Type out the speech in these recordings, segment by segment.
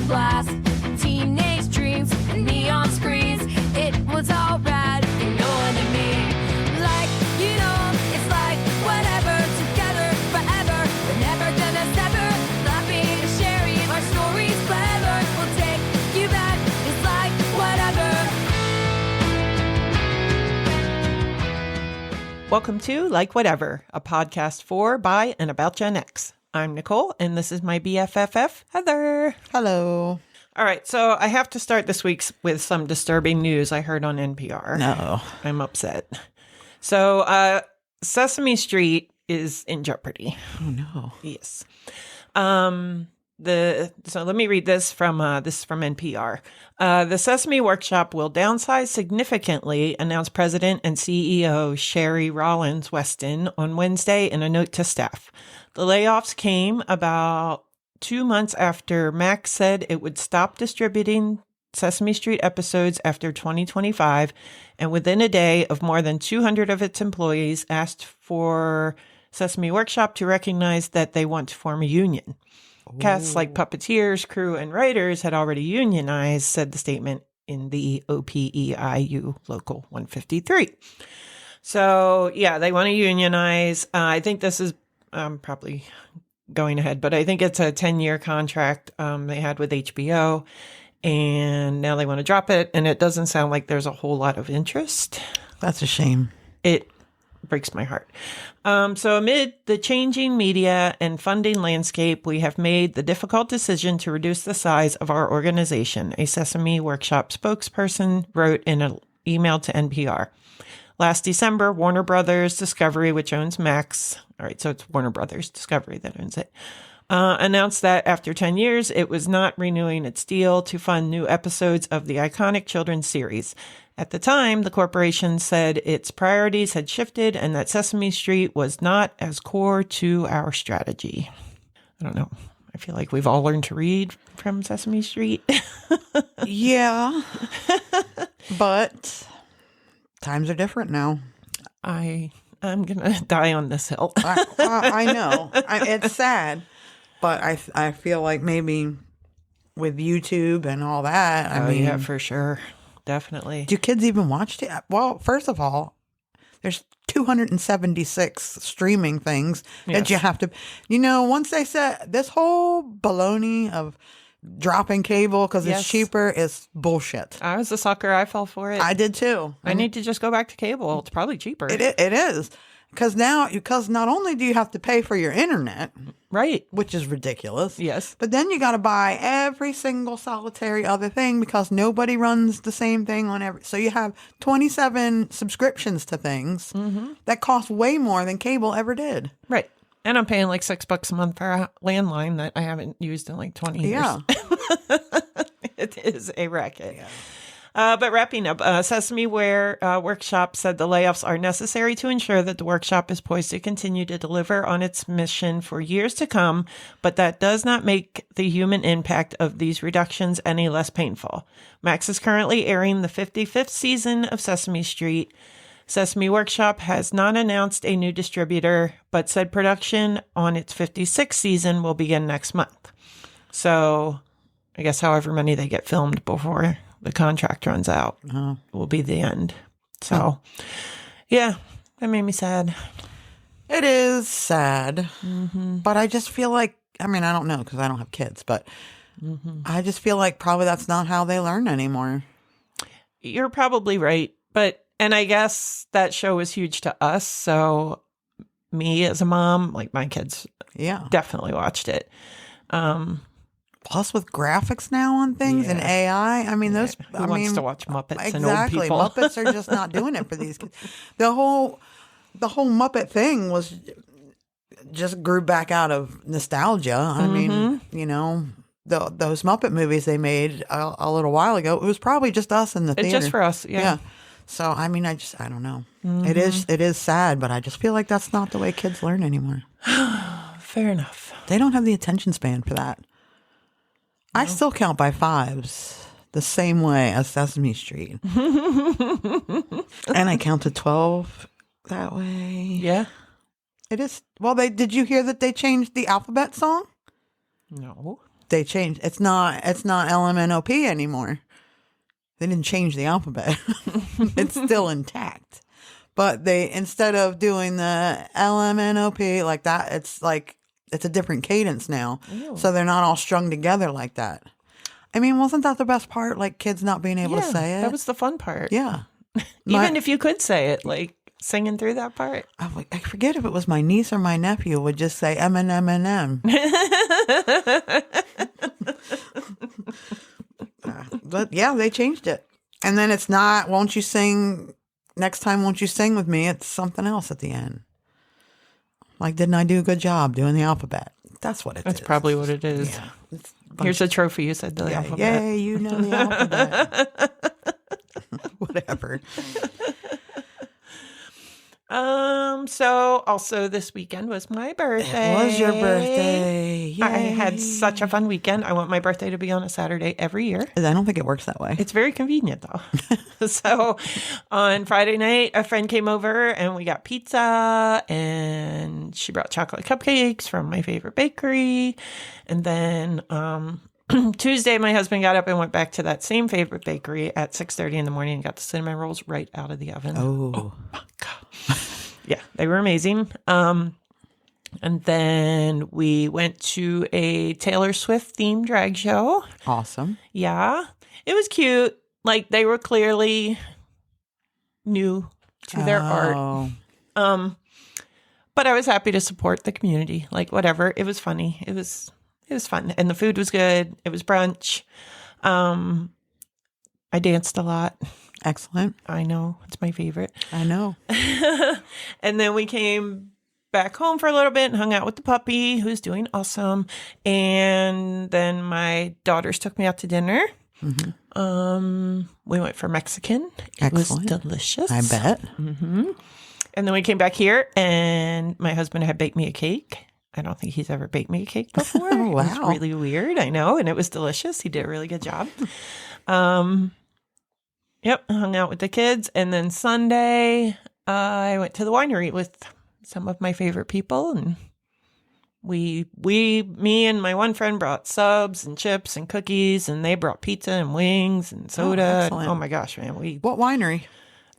blast. Teenage dreams and neon screens. It was all rad, and no one to me. Like, you know, it's like whatever, together forever. We're never gonna sever. Laughing and sharing our stories clever. We'll take you back. It's like whatever. Welcome to Like Whatever, a podcast for, by, and about Gen X. I'm Nicole, and this is my BFFF, Heather. Hello. All right, so I have to start this week with some disturbing news I heard on NPR. No. I'm upset. So, Sesame Street is in jeopardy. Oh, no. Yes. So let me read this from NPR. The Sesame Workshop will downsize significantly, announced President and CEO Sherry Rollins Weston on Wednesday in a note to staff. The layoffs came about 2 months after Max said it would stop distributing Sesame Street episodes after 2025, and within a day of more than 200 of its employees asked for Sesame Workshop to recognize that they want to form a union. Casts like puppeteers, crew, and writers had already unionized, said the statement in the OPEIU Local 153. So, yeah, they want to unionize. I think this is probably going ahead, but I think it's a 10-year contract they had with HBO, and now they want to drop it, and it doesn't sound like there's a whole lot of interest. That's a shame. It breaks my heart. So amid the changing media and funding landscape, we have made the difficult decision to reduce the size of our organization, a Sesame Workshop spokesperson wrote in an email to NPR. Last December, Warner Brothers Discovery, which owns Max, all right, so it's Warner Brothers Discovery that owns it, announced that after 10 years, it was not renewing its deal to fund new episodes of the iconic children's series. At the time, the corporation said its priorities had shifted and that Sesame Street was not as core to our strategy. I don't know. I feel like we've all learned to read from Sesame Street. Yeah. But times are different now. I'm going to die on this hill. I know. It's sad. But I feel like maybe with YouTube and all that, I mean. Yeah, for sure. Definitely. Do kids even watch it? Well, first of all, there's 276 streaming things that you have to, once they said this whole baloney of dropping cable because it's cheaper is bullshit. I was a sucker. I fell for it. I did too. I need to just go back to cable. It's probably cheaper. It is. Because not only do you have to pay for your internet, right, which is ridiculous. Yes. But then you got to buy every single solitary other thing because nobody runs the same thing on every. So you have 27 subscriptions to things that cost way more than cable ever did. Right. And I'm paying like $6 a month for a landline that I haven't used in like 20 years. Yeah. It is a racket. Yeah. But wrapping up, Sesame Workshop said the layoffs are necessary to ensure that the workshop is poised to continue to deliver on its mission for years to come, but that does not make the human impact of these reductions any less painful. Max is currently airing the 55th season of Sesame Street. Sesame Workshop has not announced a new distributor, but said production on its 56th season will begin next month. So I guess however many they get filmed before the contract runs out will be the end. So, yeah, that made me sad. It is sad. But I just feel like, I don't know because I don't have kids, but I just feel like probably that's not how they learn anymore. You're probably right. And I guess that show was huge to us. So me as a mom, like my kids definitely watched it. Plus with graphics now on things and AI, Who wants to watch Muppets and old exactly. people? Muppets are just not doing it for these kids. The whole Muppet thing was just grew back out of nostalgia. I mean, those Muppet movies they made a little while ago, it was probably just us in the theater. It's just for us, yeah. So, I don't know. It is sad, but I just feel like that's not the way kids learn anymore. Fair enough. They don't have the attention span for that. No. I still count by fives the same way as Sesame Street. And I count to 12 that way. Yeah. It is. Well, did you hear that they changed the alphabet song? No. they changed. It's not LMNOP anymore. They didn't change the alphabet. It's still intact. But they, instead of doing the LMNOP like that, it's a different cadence now. Ew. So they're not all strung together like that. I mean, wasn't that the best part? Like kids not being able to say it? That was the fun part. Yeah. Even if you could say it, like singing through that part. I forget if it was my niece or my nephew would just say M&M. But yeah, they changed it. And then it's not, won't you sing, next time won't you sing with me? It's something else at the end. Like, didn't I do a good job doing the alphabet? That's what it is. That's probably what it is. Yeah. Here's a trophy. You said the alphabet. Yay, you know the alphabet. Whatever. So also this weekend was my birthday. It was your birthday. Yay. I had such a fun weekend. I want my birthday to be on a Saturday every year. I don't think it works that way. It's very convenient though. So on Friday night, a friend came over and we got pizza and she brought chocolate cupcakes from my favorite bakery. And then, Tuesday, my husband got up and went back to that same favorite bakery at 6:30 in the morning and got the cinnamon rolls right out of the oven. Oh my God. Yeah, they were amazing. And then we went to a Taylor Swift themed drag show. Awesome. Yeah, it was cute. Like they were clearly new to their art. But I was happy to support the community. Like whatever, it was funny. It was fun. And the food was good. It was brunch. I danced a lot. Excellent. I know. It's my favorite. I know. And then we came back home for a little bit and hung out with the puppy, who's doing awesome. And then my daughters took me out to dinner. Mm-hmm. We went for Mexican. Excellent. It was delicious. I bet. Mm-hmm. And then we came back here and my husband had baked me a cake. I don't think he's ever baked me a cake before. Wow. It was really weird. I know. And it was delicious. He did a really good job. Yep. Hung out with the kids. And then Sunday, I went to the winery with some of my favorite people. And me and my one friend brought subs and chips and cookies. And they brought pizza and wings and soda. Oh my gosh, man. What winery?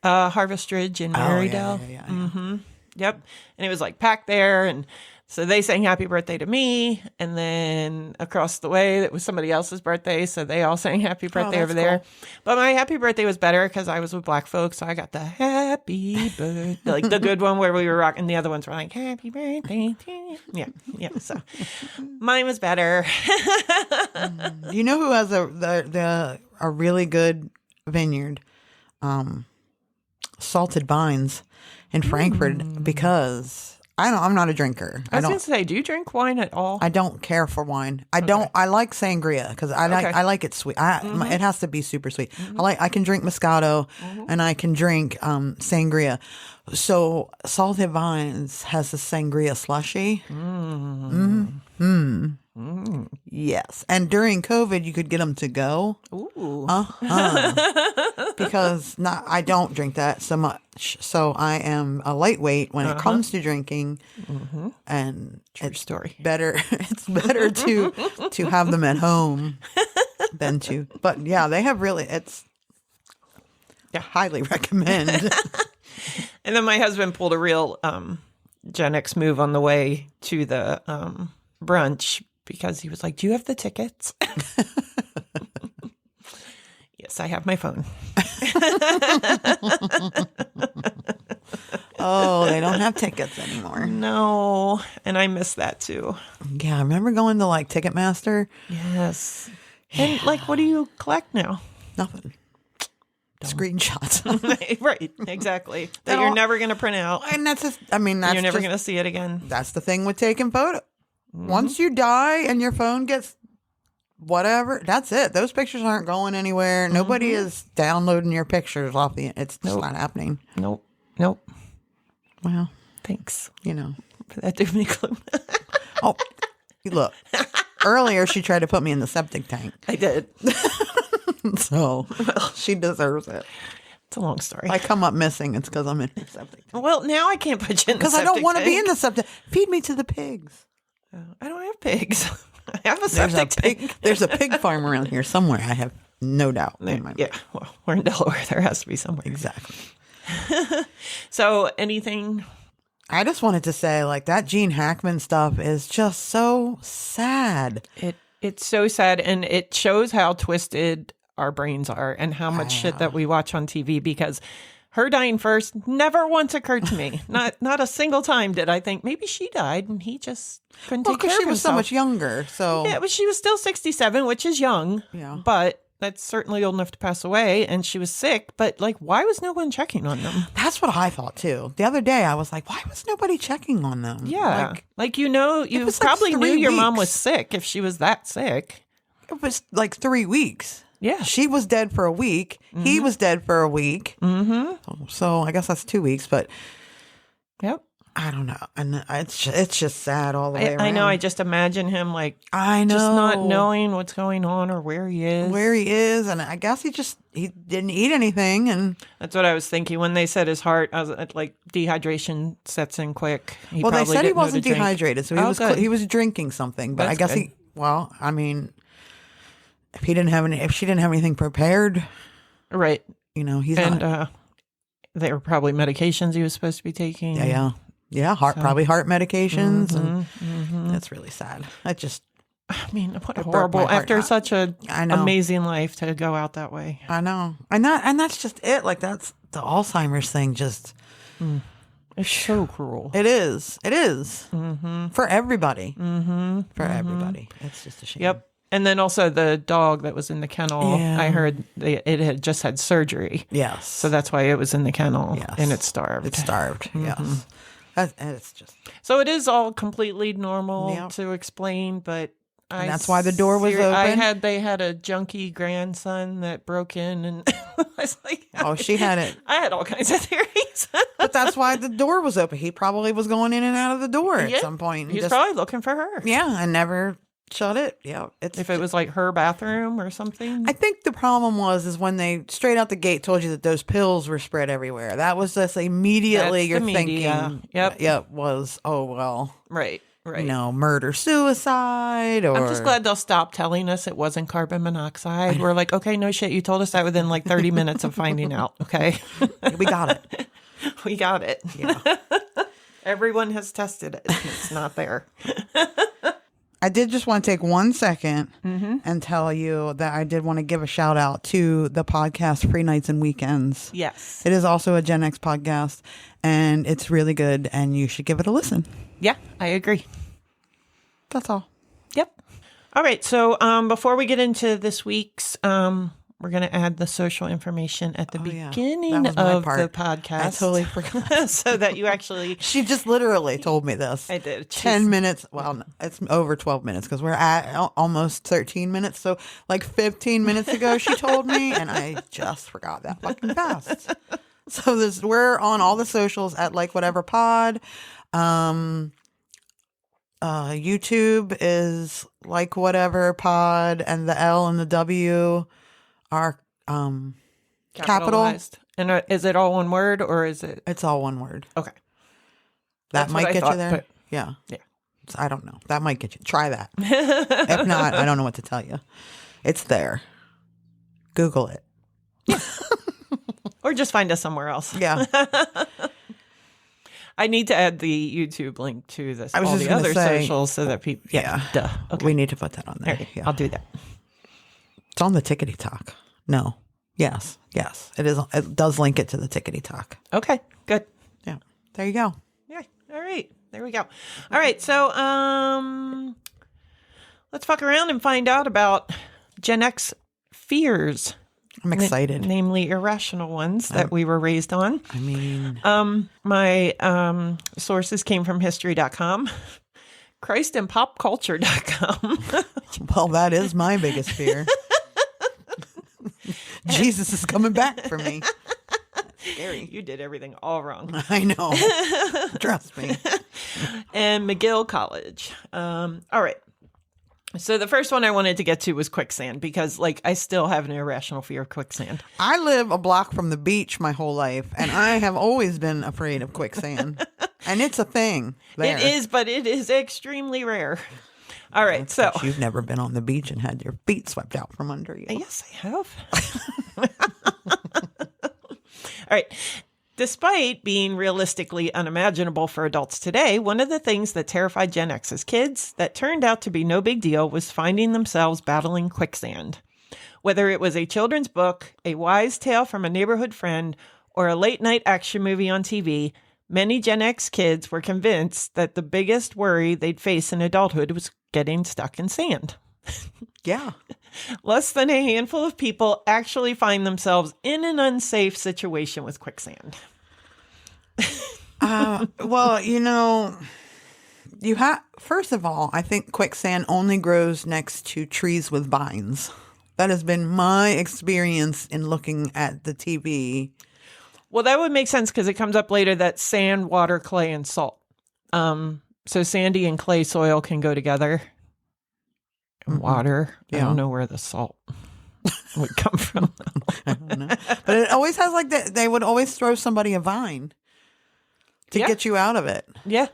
Harvest Ridge in Marydale. Yeah. Mm-hmm. Yep. And it was like packed there. And so they sang happy birthday to me. And then across the way, it was somebody else's birthday. So they all sang happy birthday over there. Cool. But my happy birthday was better because I was with black folks. So I got the happy birthday, like the good one where we were rocking. The other ones were like, happy birthday to you. Yeah. So mine was better. You know who has a really good vineyard? Salted Vines in Frankfurt because... I'm not a drinker. I was going to say, do you drink wine at all? I don't care for wine. I like sangria because I like it sweet. It has to be super sweet. Mm-hmm. I can drink Moscato and I can drink sangria. So Salted Vines has a sangria slushy. Yes. And during COVID, you could get them to go. Ooh. Because I don't drink that so much. So I am a lightweight when it comes to drinking. Mm-hmm. And true story. It's better to have them at home than to. But yeah, they have really. Highly recommend. And then my husband pulled a real Gen X move on the way to the brunch because he was like, "Do you have the tickets?" Yes, I have my phone. Oh, they don't have tickets anymore. No, and I miss that too. Yeah, I remember going to like Ticketmaster. Yes. And like, what do you collect now? Nothing. Screenshots. Right, exactly. That you're never going to print out. And that's you're never going to see it again. That's the thing with taking photos. Mm-hmm. Once you die and your phone gets whatever, that's it. Those pictures aren't going anywhere. Mm-hmm. Nobody is downloading your pictures off the. It's just not happening. Nope. Well, thanks. For that doom gloom. Oh, look. Earlier, she tried to put me in the septic tank. I did. So, she deserves it. It's a long story. I come up missing. It's because I'm in the septic tank. Well, now I can't put you in the septic tank. Because I don't want to be in the septic. Feed me to the pigs. I don't have pigs. I have a septic tank. There's a pig farm around here somewhere. I have no doubt. In my mind. Yeah, well, we're in Delaware. There has to be somewhere. Exactly. So, anything? I just wanted to say, like, that Gene Hackman stuff is just so sad. It's so sad, and it shows how twisted our brains are and how much shit that we watch on TV, because her dying first never once occurred to me. Not a single time did I think maybe she died and he just couldn't take care of himself. Because she was so much younger. So yeah, but she was still 67, which is young. Yeah. But that's certainly old enough to pass away, and she was sick. But like, why was no one checking on them? That's what I thought too. The other day I was like, why was nobody checking on them? Yeah. Like you probably knew your mom was sick if she was that sick. It was like 3 weeks. Yeah. She was dead for a week. Mm-hmm. He was dead for a week. Mm-hmm. So I guess that's 2 weeks, but yep. I don't know. And it's just sad all the way around. I know. I just imagine him like, I know, just not knowing what's going on or where he is. And I guess he didn't eat anything. And that's what I was thinking when they said his heart. I was like, dehydration sets in quick. Well, they said he wasn't dehydrated, so he was drinking something. But that's I guess I mean, if she didn't have anything prepared, right? You know, he's not. They were probably medications he was supposed to be taking. Yeah. Probably heart medications, and that's really sad. I mean, what horrible after such a amazing life to go out that way. I know, and that's just it. Like, that's the Alzheimer's thing. Just it's so cruel. It is. For everybody. For everybody. It's just a shame. Yep. And then also the dog that was in the kennel, I heard it had just had surgery. Yes. So that's why it was in the kennel. Yes. And it starved. Yes. It's just. So it is all completely normal to explain, but and that's why the door was open. They had a junkie grandson that broke in, and I was like, she had it. I had all kinds of theories. But that's why the door was open. He probably was going in and out of the door at some point. He's probably looking for her. Yeah, and never shut it. Yeah. If it was like her bathroom or something. I think the problem is when they straight out the gate told you that those pills were spread everywhere. That was just immediately you're thinking. Yep. Was, oh, well. Right. You know, murder, suicide, or... I'm just glad they'll stop telling us it wasn't carbon monoxide. We're like, okay, no shit. You told us that within like 30 minutes of finding out. Okay. We got it. We got it. Yeah. Everyone has tested it. It's not there. I did just want to take 1 second and tell you that I did want to give a shout out to the podcast Free Nights and Weekends. Yes. It is also a Gen X podcast, and it's really good, and you should give it a listen. Yeah, I agree. That's all. Yep. All right. So before we get into this week's, we're going to add the social information at the beginning of the podcast. I totally forgot. So that you actually... She just literally told me this. I did. 10 minutes. Well, it's over 12 minutes because we're at almost 13 minutes. So like 15 minutes ago, she told me, and I just forgot that fucking fast. So we're on all the socials at Like Whatever Pod. YouTube is Like Whatever Pod, and the L and the W are capital. And is it all one word or is it? It's all one word. Okay. That might get you there. Yeah. So I don't know. That might get you. Try that. If not, I don't know what to tell you. It's there. Google it. Or just find us somewhere else. Yeah. I need to add the YouTube link to this. I was all just the other say, socials so that people. Yeah. Duh. Okay. We need to put that on there. Right, yeah. I'll do that. It's on the Tickety Talk. No. Yes. It is. It does link it to the Tickety Talk. Okay. Good. Yeah. There you go. Yeah. All right. There we go. All right. So, let's fuck around and find out about Gen X fears. I'm excited. Namely irrational ones that we were raised on. I mean, my sources came from history.com, Christ and popculture.com. Well, that is my biggest fear. Jesus is coming back for me. Scary. You did everything all wrong. I know. Trust me. And McGill College. All right. So the first one I wanted to get to was quicksand because, like, I still have an irrational fear of quicksand. I live a block from the beach my whole life, and I have always been afraid of quicksand. And it's a thing there. It is, but it is extremely rare. All right, so You've never been on the beach and had your feet swept out from under you. yes, I have. All right. Despite being realistically unimaginable for adults today, one of the things that terrified Gen X as kids that turned out to be no big deal was finding themselves battling quicksand. Whether it was a children's book, a wise tale from a neighborhood friend, or a late-night action movie on TV, many Gen X kids were convinced that the biggest worry they'd face in adulthood was getting stuck in sand. Yeah. Less than a handful of people actually find themselves in an unsafe situation with quicksand. Well, first of all, I think quicksand only grows next to trees with vines. That has been my experience in looking at the TV. Well, that would make sense because it comes up later that sand, water, clay, and salt. So sandy and clay soil can go together. And water. Yeah. I don't know where the salt would come from. I don't know. But it always has like that. They would always throw somebody a vine to Yeah. get you out of it. Yeah.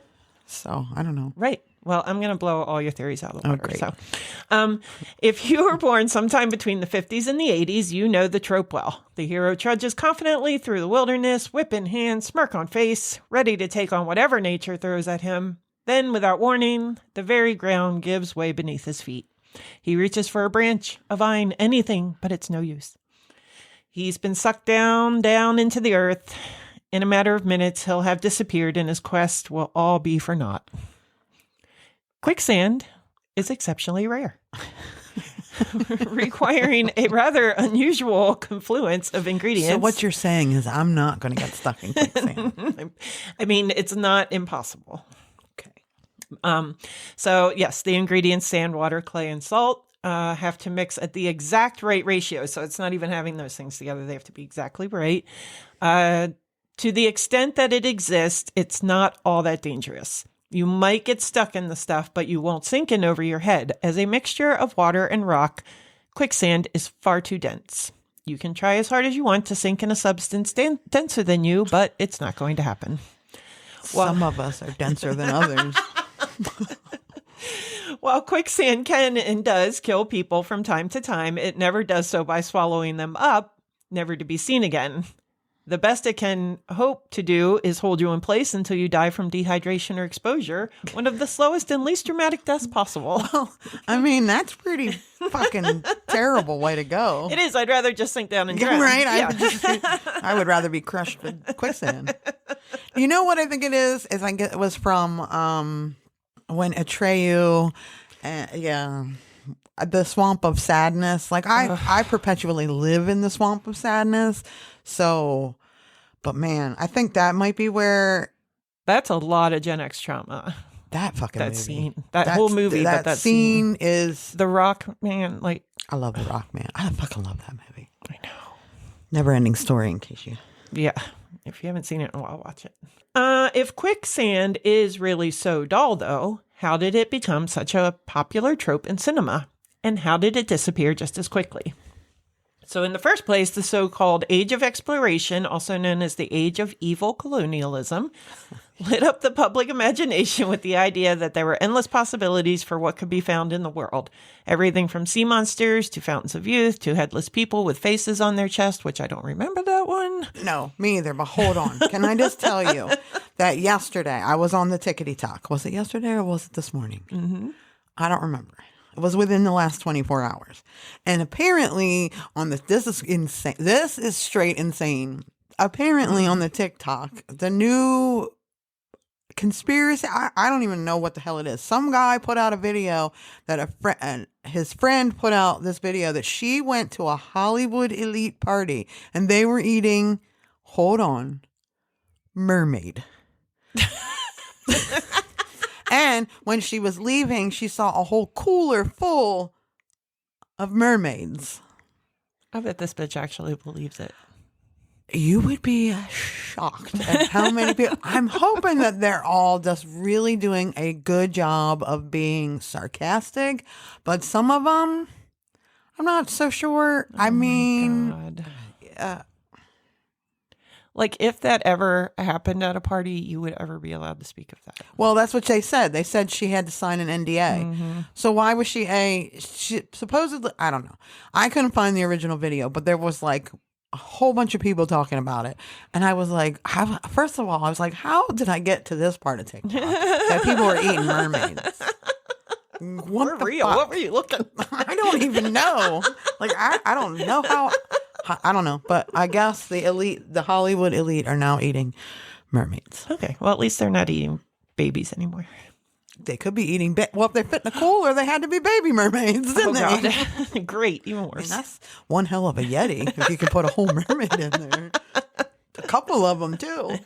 So I don't know. Right. Well, I'm going to blow all your theories out of the water. great. So, if you were born sometime between the 50s and the 80s, you know the trope well. The hero trudges confidently through the wilderness, whip in hand, smirk on face, ready to take on whatever nature throws at him. Then, without warning, the very ground gives way beneath his feet. He reaches for a branch, a vine, anything, but it's no use. He's been sucked down into the earth. In a matter of minutes, he'll have disappeared and his quest will all be for naught. Quicksand is exceptionally rare, requiring a rather unusual confluence of ingredients. So what you're saying is I'm not going to get stuck in quicksand. I mean, it's not impossible. Okay. So yes, the ingredients, sand, water, clay, and salt, have to mix at the exact right ratio. So it's not even having those things together. They have to be exactly right. To the extent that it exists, it's not all that dangerous. You might get stuck in the stuff, but you won't sink in over your head. As a mixture of water and rock, quicksand is far too dense. You can try as hard as you want to sink in a substance denser than you, but it's not going to happen. Some of us are denser than others. While quicksand can and does kill people from time to time, it never does so by swallowing them up, never to be seen again. The best it can hope to do is hold you in place until you die from dehydration or exposure, one of the slowest and least dramatic deaths possible. Well, I mean, that's pretty fucking terrible way to go. It is. I'd rather just sink down and Yeah, drown. right? Yeah. I would rather be crushed with quicksand. You know what I think it is? I think it was from when Atreyu, the swamp of sadness. Like I perpetually live in the swamp of sadness. So, but man, I think that might be where That's a lot of Gen X trauma. that fucking That movie. scene. That whole movie, That but that scene is. The Rock, man, like, I love The Rock, man. I fucking love that movie. I know. Never ending story. In case you. Yeah. If you haven't seen it in a while, watch it. If quicksand is really so dull, though, how did it become such a popular trope in cinema? And how did it disappear just as quickly? So in the first place, the so-called Age of Exploration, also known as the Age of Evil Colonialism, lit up the public imagination with the idea that there were endless possibilities for what could be found in the world. Everything from sea monsters to fountains of youth to headless people with faces on their chest, which I don't remember that one. No, me either. But hold on. Can I just tell you that yesterday I was on the Tickety Talk. Was it yesterday or was it this morning? Mm-hmm. I don't remember. It was within the last 24 hours. And apparently on this is insane. This is straight insane. Apparently on the TikTok, the new conspiracy, I don't even know what the hell it is. Some guy put out a video that his friend put out this video that she went to a Hollywood elite party and they were eating, hold on, mermaid. And when she was leaving, she saw a whole cooler full of mermaids. I bet this bitch actually believes it. You would be shocked at how many people. I'm hoping that they're all just really doing a good job of being sarcastic, but some of them, I'm not so sure. I mean, Like, if that ever happened at a party, you would ever be allowed to speak of that. Well, that's what they said. They said she had to sign an NDA. So why was she supposedly, I don't know. I couldn't find the original video, but there was like a whole bunch of people talking about it. And I was like, first of all, I was like, how did I get to this part of TikTok? That people were eating mermaids. What the real. fuck? What were you looking? I don't even know. Like, I don't know how. I don't know, but I guess the Hollywood elite are now eating mermaids. Okay, well, at least they're not eating babies anymore. They could be eating, well, if they fit in a cooler, they had to be baby mermaids, didn't they? God. Great, even I mean, worse. that's one hell of a Yeti if you could put a whole mermaid in there. A couple of them, too.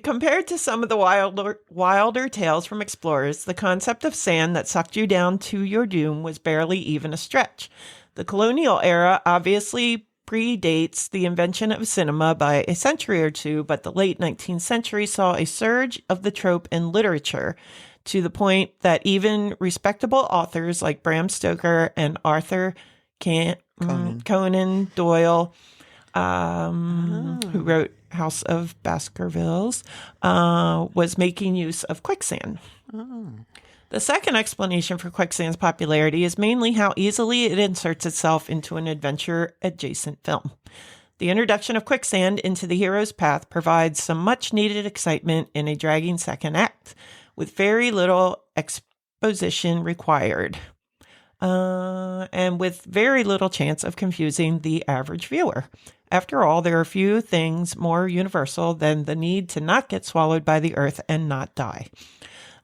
Compared to some of the wilder tales from explorers, the concept of sand that sucked you down to your doom was barely even a stretch. The colonial era obviously predates the invention of cinema by a century or two, but the late 19th century saw a surge of the trope in literature to the point that even respectable authors like Bram Stoker and Arthur Conan Doyle, who wrote House of Baskervilles, was making use of quicksand. The second explanation for quicksand's popularity is mainly how easily it inserts itself into an adventure-adjacent film. The introduction of quicksand into the hero's path provides some much-needed excitement in a dragging second act, with very little exposition required, and with very little chance of confusing the average viewer. After all, there are few things more universal than the need to not get swallowed by the earth and not die.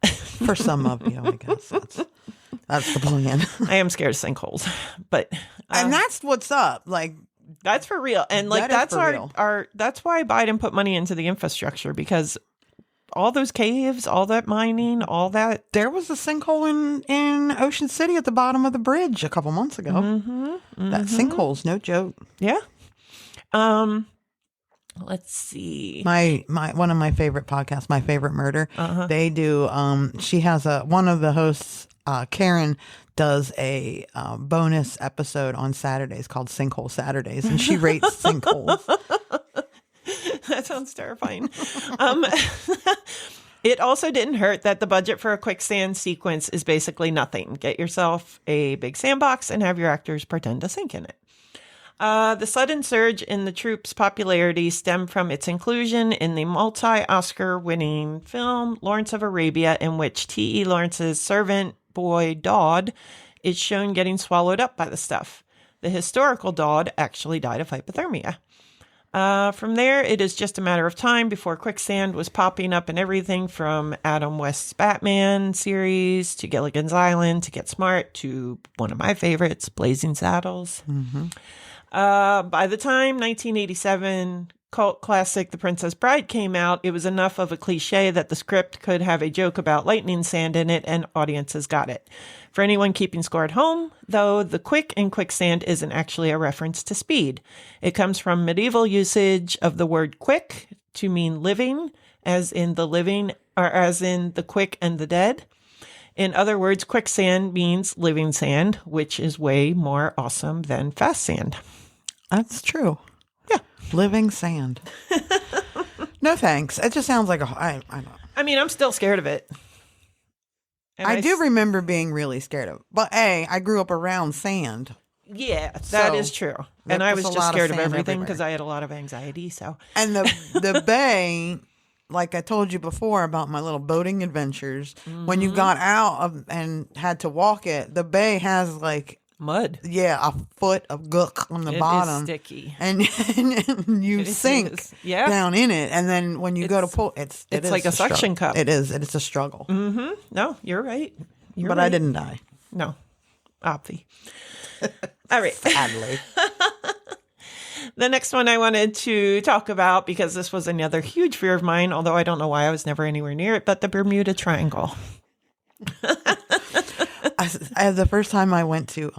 For some of you, I guess that's the plan. I am scared of sinkholes, but and that's what's up. Like, that's for real. And like, that is that's for real. our that's why Biden put money into the infrastructure, because all those caves, all that mining, all that. There was a sinkhole in Ocean City at the bottom of the bridge a couple months ago. That sinkhole's no joke. Yeah. Let's see. My one of my favorite podcasts, My Favorite Murder. They do. She has one of the hosts, Karen, does a bonus episode on Saturdays called Sinkhole Saturdays, and she rates sinkholes. That sounds terrifying. It also didn't hurt that the budget for a quicksand sequence is basically nothing. Get yourself a big sandbox and have your actors pretend to sink in it. The sudden surge in the troupe's popularity stemmed from its inclusion in the multi-Oscar winning film Lawrence of Arabia, in which T.E. Lawrence's servant boy Dodd is shown getting swallowed up by the stuff. The historical Dodd actually died of hypothermia. From there, it is just a matter of time before quicksand was popping up in everything from Adam West's Batman series to Gilligan's Island to Get Smart to one of my favorites, Blazing Saddles. By the time 1987 cult classic The Princess Bride came out, it was enough of a cliche that the script could have a joke about lightning sand in it, and audiences got it. For anyone keeping score at home, though, the quick in quicksand isn't actually a reference to speed. It comes from medieval usage of the word quick to mean living, as in the living, or as in the quick and the dead. In other words, quicksand means living sand, which is way more awesome than fast sand. That's true. Yeah. Living sand. No thanks. It just sounds like I mean, I'm still scared of it. And I do remember being really scared of it. But I grew up around sand. Yeah, that is true. And I was just scared of everything everywhere. because I had a lot of anxiety. So, And the bay, like I told you before about my little boating adventures, when you got out and had to walk it, the bay has like mud. a foot of gook on the bottom. It is sticky. And you sink down in it. And then when you go to pull, it's like a suction cup. It is. It's a struggle. No, you're right. But I didn't die. No. Obvi. All right. Sadly. The next one I wanted to talk about, because this was another huge fear of mine, although I don't know why I was never anywhere near it, but the Bermuda Triangle. The first time I went to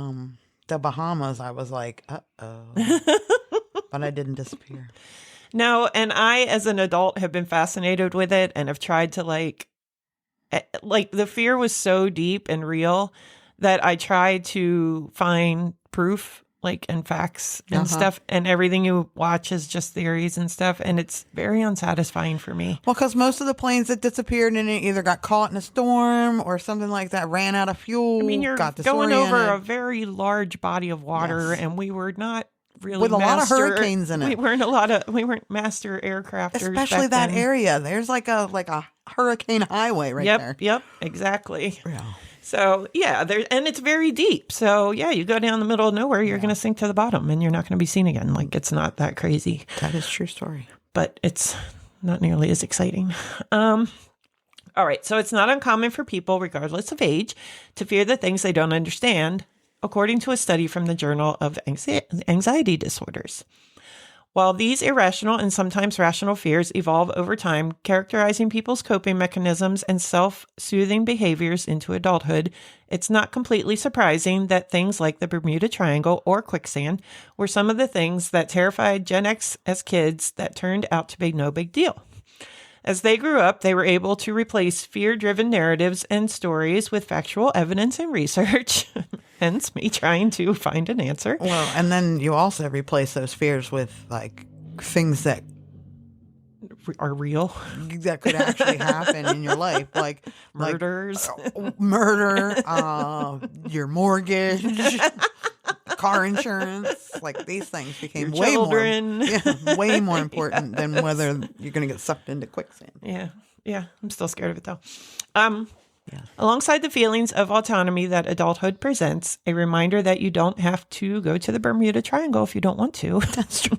the Bahamas, I was like, uh-oh. But I didn't disappear. No, and I, as an adult, have been fascinated with it and have tried to like the fear was so deep and real that I tried to find proof, and facts and stuff, and everything you watch is just theories and stuff, and it's very unsatisfying for me. Well, because most of the planes that disappeared and it either got caught in a storm or something like that, ran out of fuel. I mean, you're got going over disoriented. a very large body of water, and we were not really With a lot of hurricanes in it. We weren't master aircrafters, Especially back that then. area. There's like a hurricane highway right there. Yep, exactly. Yeah. So yeah, and it's very deep. So yeah, you go down the middle of nowhere, you're going to sink to the bottom, and you're not going to be seen again. Like, it's not that crazy. That is a true story. But it's not nearly as exciting. All right, so it's not uncommon for people, regardless of age, to fear the things they don't understand, according to a study from the Journal of Anxiety Disorders. While these irrational and sometimes rational fears evolve over time, characterizing people's coping mechanisms and self-soothing behaviors into adulthood, it's not completely surprising that things like the Bermuda Triangle or quicksand were some of the things that terrified Gen X as kids that turned out to be no big deal. As they grew up, they were able to replace fear-driven narratives and stories with factual evidence and research, hence me trying to find an answer. Well, and then you also replace those fears with like things that Are real. that could actually happen in your life, like Murders. murder, your mortgage, car insurance. Like, these things became Your way children. way more important than whether you're going to get sucked into quicksand. Yeah. I'm still scared of it, though. Alongside the feelings of autonomy that adulthood presents, a reminder that you don't have to go to the Bermuda Triangle if you don't want to. That's true.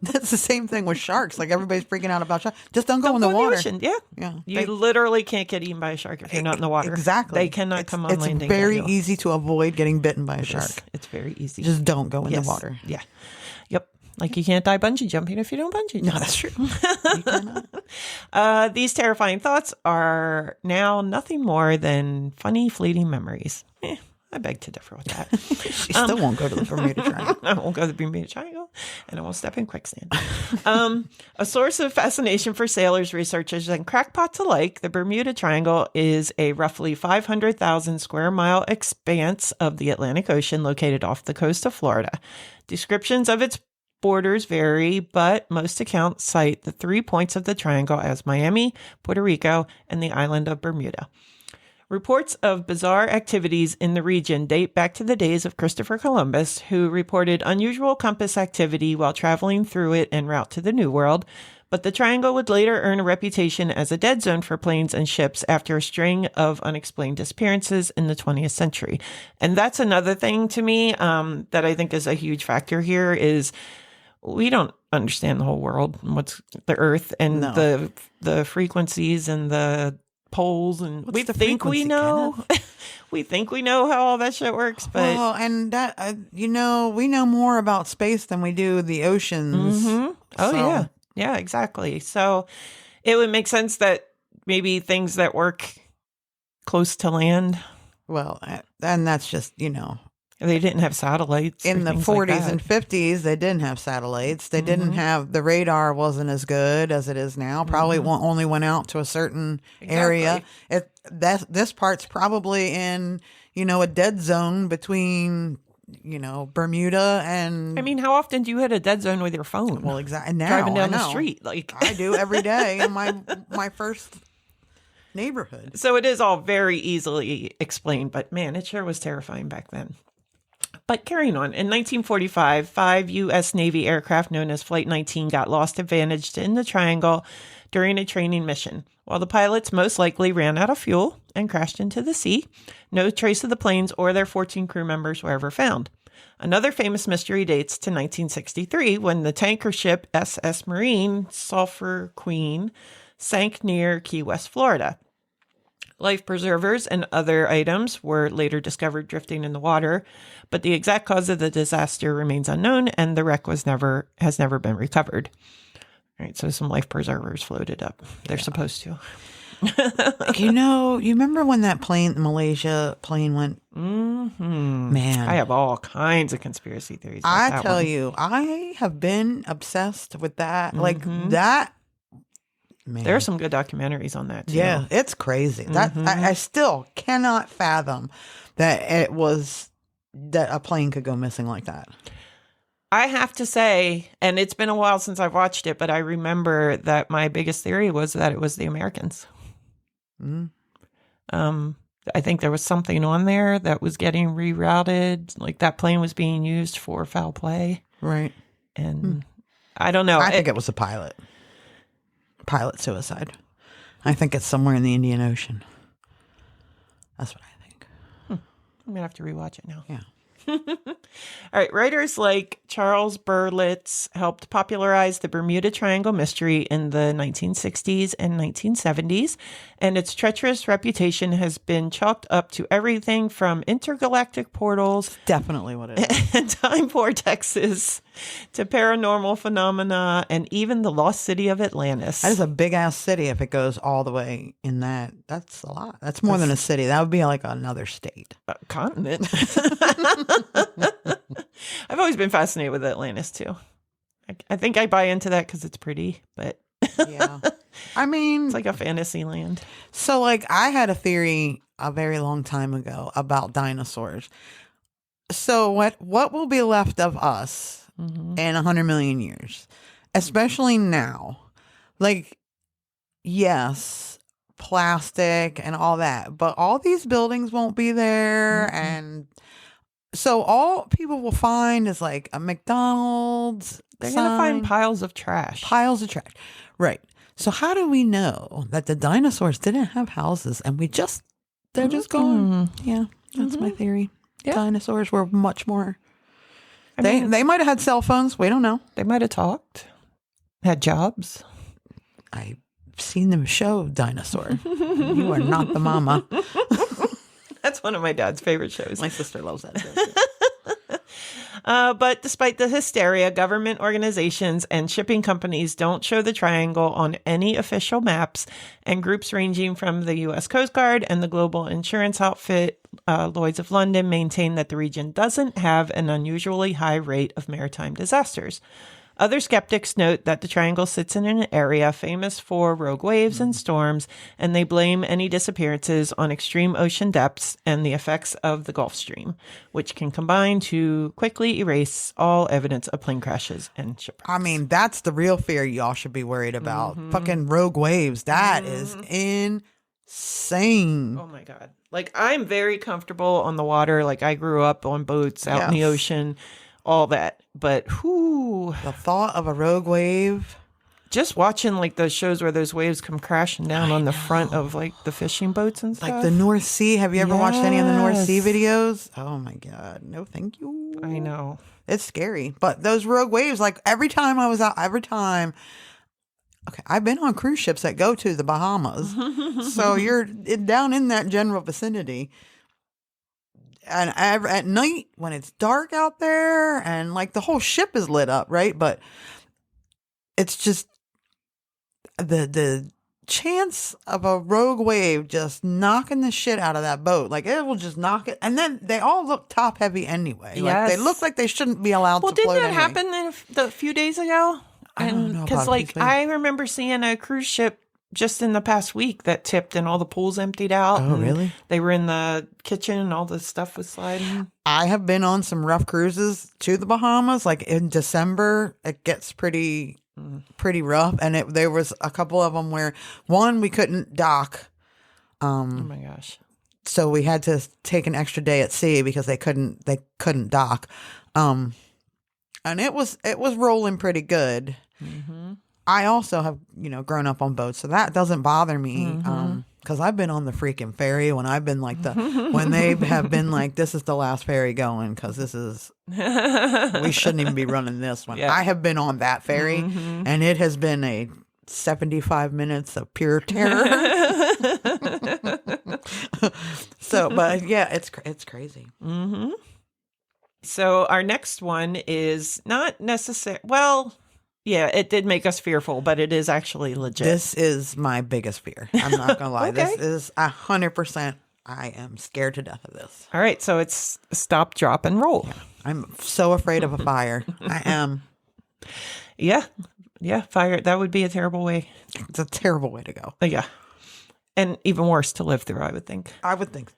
That's the same thing with sharks. Like, everybody's freaking out about sharks. Just don't go in the water. Ocean. Yeah. Yeah. You literally can't get eaten by a shark if you're not in the water. Exactly. They cannot come on land. It's very easy to avoid getting bitten by a shark. It's very easy. Just don't go in the water. Yeah. Yep. Like, you can't die bungee jumping if you don't bungee jump. No, that's true. You cannot. These terrifying thoughts are now nothing more than funny, fleeting memories. I beg to differ with that. She still won't go to the Bermuda Triangle. I won't go to the Bermuda Triangle, and I won't step in quicksand. A source of fascination for sailors, researchers, and crackpots alike, the Bermuda Triangle is a roughly 500,000 square mile expanse of the Atlantic Ocean located off the coast of Florida. Descriptions of its borders vary, but most accounts cite the 3 points of the triangle as Miami, Puerto Rico, and the island of Bermuda. Reports of bizarre activities in the region date back to the days of Christopher Columbus, who reported unusual compass activity while traveling through it en route to the New World, but the triangle would later earn a reputation as a dead zone for planes and ships after a string of unexplained disappearances in the 20th century. And that's another thing to me that I think is a huge factor here is we don't understand the whole world and what's the Earth and the frequencies and the poles, and we think we know. We think we know how all that shit works, but and that we know more about space than we do the oceans. Mm-hmm. Oh yeah, exactly. So it would make sense that maybe things that work close to land. Well, and that's just they didn't have satellites in the 40s and 50s. They didn't have satellites. They didn't have the radar. Wasn't as good as it is now. Probably only went out to a certain area. This part's probably in a dead zone between Bermuda and. I mean, how often do you hit a dead zone with your phone? Well, exactly. Now driving down the street, like I do every day in my first neighborhood. So it is all very easily explained, but man, it sure was terrifying back then. But carrying on, in 1945, 5 U.S. Navy aircraft known as Flight 19 got lost and vanished in the Triangle during a training mission. While the pilots most likely ran out of fuel and crashed into the sea, no trace of the planes or their 14 crew members were ever found. Another famous mystery dates to 1963 when the tanker ship SS Marine Sulphur Queen sank near Key West, Florida. Life preservers and other items were later discovered drifting in the water, but the exact cause of the disaster remains unknown, and the wreck has never been recovered. All right, so some life preservers floated up. They're supposed to. You remember when that Malaysia plane went? Mm-hmm. Man, I have all kinds of conspiracy theories. I tell you, I have been obsessed with that. Mm-hmm. Like that. Man. There are some good documentaries on that, too. Yeah, it's crazy. That I still cannot fathom that it was that a plane could go missing like that. I have to say, and it's been a while since I've watched it, but I remember that my biggest theory was that it was the Americans. I think there was something on there that was getting rerouted, like that plane was being used for foul play. Right. And I don't know. I think it was a pilot suicide. I think it's somewhere in the Indian Ocean. That's what I think. I'm going to have to rewatch it now. Yeah. All right. Writers like Charles Berlitz helped popularize the Bermuda Triangle mystery in the 1960s and 1970s, and its treacherous reputation has been chalked up to everything from intergalactic portals, Definitely what it is. and time vortexes, to paranormal phenomena, and even the lost city of Atlantis. That is a big ass city if it goes all the way in that. That's a lot. That's more than a city. That would be like another state. Continent. I've always been fascinated with Atlantis too. I think I buy into that because it's pretty, but Yeah. I mean, it's like a fantasy land. so like I had a theory a very long time ago about dinosaurs. So what will be left of us in 100 million years, especially now? Like, yes, plastic and all that, but all these buildings won't be there, and so all people will find is like a McDonald's. They're going to find sign, piles of trash. piles of trash. Right. So how do we know that the dinosaurs didn't have houses and they're just gone? Yeah, that's my theory. Yeah. Dinosaurs were much more. I mean, They might have had cell phones. We don't know. they might have talked, had jobs. I've seen them show Dinosaur. You are not the mama. That's one of my dad's favorite shows. My sister loves that show. But despite the hysteria, government organizations and shipping companies don't show the triangle on any official maps, and groups ranging from the U.S. Coast Guard and the global insurance outfit Lloyd's of London maintain that the region doesn't have an unusually high rate of maritime disasters. Other skeptics note that the triangle sits in an area famous for rogue waves and storms, and they blame any disappearances on extreme ocean depths and the effects of the Gulf Stream, which can combine to quickly erase all evidence of plane crashes and shipwrecks. I mean, that's the real fear y'all should be worried about. Fucking rogue waves. That is insane. Oh my God. Like, I'm very comfortable on the water. Like, I grew up on boats out in the Yes. ocean, all that. But The thought of a rogue wave. just watching like those shows where those waves come crashing down on the front of like the fishing boats and stuff. Like the North Sea. Have you ever watched any of the North Sea Yes. videos? Oh my God. No, thank you. I know. It's scary. But those rogue waves, like every time I was out, okay, I've been on cruise ships that go to the Bahamas. So you're down in that general vicinity. And at night when it's dark out there and like the whole ship is lit up, right? But it's just the chance of a rogue wave just knocking the shit out of that boat. Like it will just knock it. And then they all look top heavy anyway. Like they Yes. look like they shouldn't be allowed Well, to float didn't that anyway. happen a few days ago? I don't know Because about like these I remember seeing a cruise ship just in the past week that tipped and all the pools emptied out. Oh, and really? They were in the kitchen and all the stuff was sliding. I have been on some rough cruises to the Bahamas. Like in December, it gets pretty rough. And there was a couple of them where one, we couldn't dock. Oh my gosh. So we had to take an extra day at sea because they couldn't dock. And it was rolling pretty good. I also have, grown up on boats, so that doesn't bother me. Because I've been on the freaking ferry when I've been like when they have been like, this is the last ferry going because we shouldn't even be running this one. Yeah. I have been on that ferry and it has been a 75 minutes of pure terror. So, but yeah, it's crazy. So our next one is not necessary. Well, yeah, it did make us fearful, but it is actually legit. This is my biggest fear. I'm not gonna lie. Okay. This is 100%. I am scared to death of this. All right, so it's stop, drop, and roll. I'm so afraid of a fire. I am. Yeah, fire. That would be a terrible way. It's a terrible way to go. Yeah, and even worse to live through, I would think. I would think.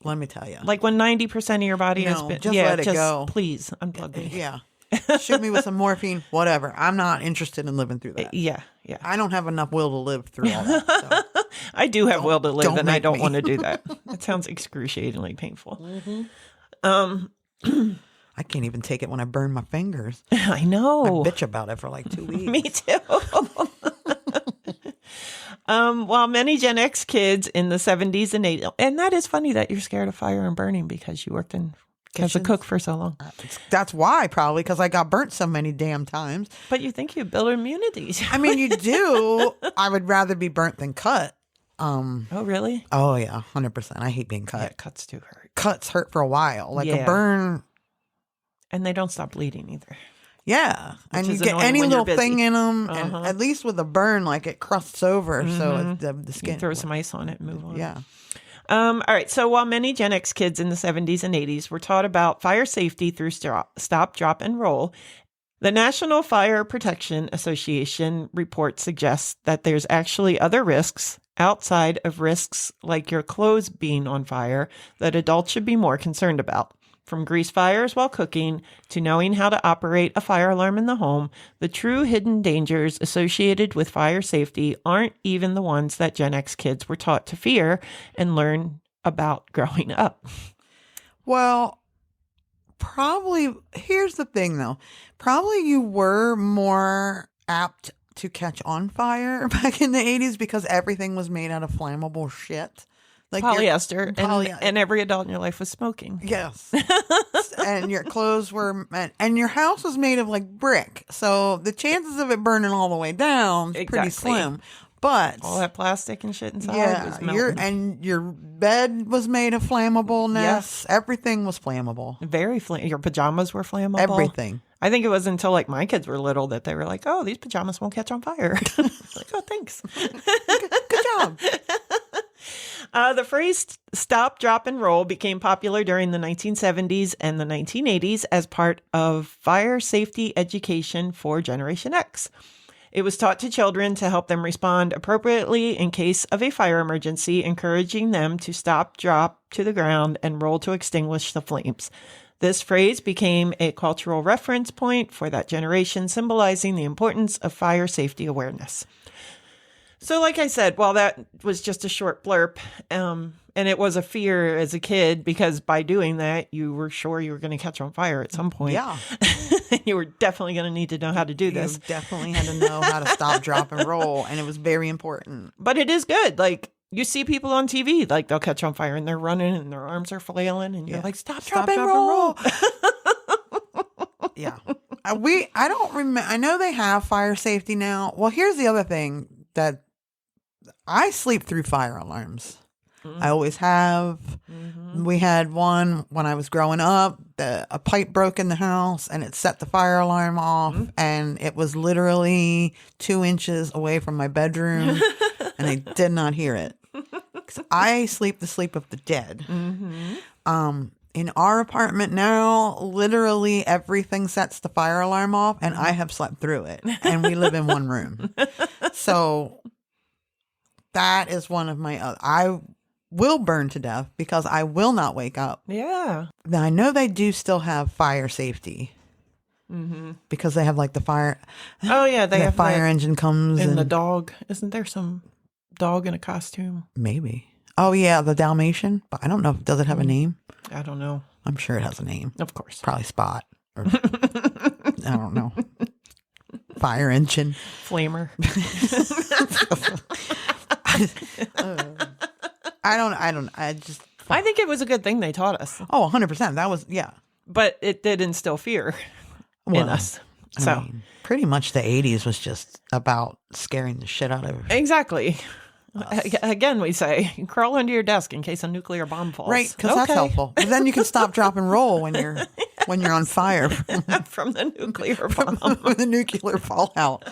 let me tell you. Like when 90% of your body has been... just let it go. Please, unplug me. Yeah. Shoot me with some morphine, whatever. I'm not interested in living through that. Yeah. I don't have enough will to live through all that. So. I do have will to live, and I don't me. want to do that. It sounds excruciatingly painful. I can't even take it when I burn my fingers. I know. I bitch about it for like 2 weeks. Me too. While many Gen X kids in the 70s and 80s, and that is funny that you're scared of fire and burning because you worked as a cook for so long. That's why, probably, because I got burnt so many damn times. But you think you build immunity. I mean, you do. I would rather be burnt than cut. Oh, really? Oh, yeah, 100%. I hate being cut. Yeah, cuts do hurt. Cuts hurt for a while. Like Yeah. a burn. And they don't stop bleeding either. Yeah. And you is get annoying any when you're little thing busy. in them. And at least with a burn, like it crusts over. So the skin. You throw some ice on it and move on. Yeah. All right. So while many Gen X kids in the 70s and 80s were taught about fire safety through stop, drop, and roll, the National Fire Protection Association report suggests that there's actually other risks outside of risks like your clothes being on fire that adults should be more concerned about. From grease fires while cooking to knowing how to operate a fire alarm in the home, the true hidden dangers associated with fire safety aren't even the ones that Gen X kids were taught to fear and learn about growing up. Well, probably, here's the thing though. Probably you were more apt to catch on fire back in the 80s because everything was made out of flammable shit. Like Polyester, and every adult in your life was smoking. Yes. And your clothes were, and your house was made of like brick. So the chances of it burning all the way down is pretty slim. But all that plastic and shit inside was melting. your bed was made of flammableness. Yes. Everything was flammable. Very your pajamas were flammable. Everything. I think it was until like my kids were little that they were like, "Oh, these pajamas won't catch on fire." Like, oh, thanks. Good job. The phrase stop, drop, and roll became popular during the 1970s and the 1980s as part of fire safety education for Generation X. It was taught to children to help them respond appropriately in case of a fire emergency, encouraging them to stop, drop to the ground, and roll to extinguish the flames. This phrase became a cultural reference point for that generation, symbolizing the importance of fire safety awareness. So like I said, while that was just a short blurb, and it was a fear as a kid, because by doing that, you were sure you were going to catch on fire at some point. Yeah. You were definitely going to need to know how to do this. You definitely had to know how to stop, drop, and roll. And it was very important. But it is good. Like, you see people on TV, like they'll catch on fire and they're running and their arms are flailing. And you're like, stop, drop, and roll. Yeah. I don't remember. I know they have fire safety now. Well, here's the other thing that I sleep through fire alarms. Mm-hmm. I always have. Mm-hmm. We had one when I was growing up. A pipe broke in the house and it set the fire alarm off. Mm-hmm. And it was literally 2 inches away from my bedroom. And I did not hear it. 'Cause I sleep the sleep of the dead. Mm-hmm. In our apartment now, literally everything sets the fire alarm off. And I have slept through it. And we live in one room. So that is one of my I will burn to death because I will not wake up. Yeah. Now, I know they do still have fire safety. Mm-hmm. Because they have like the fire. Oh, yeah. They have fire engine comes. And the dog. Isn't there some dog in a costume? Maybe. Oh, yeah. The Dalmatian. But I don't know. Does it have a name? I don't know. I'm sure it has a name. Of course. Probably Spot. Or, I don't know. Fire engine. Flamer. I think it was a good thing they taught us. Oh, 100%. That was, yeah. But it did instill fear in us. So, I mean, pretty much the 80s was just about scaring the shit out of everything. Exactly. Again, we say, crawl under your desk in case a nuclear bomb falls. Right, because that's helpful. But then you can stop, drop, and roll when you're on fire from the nuclear bomb. From the nuclear fallout.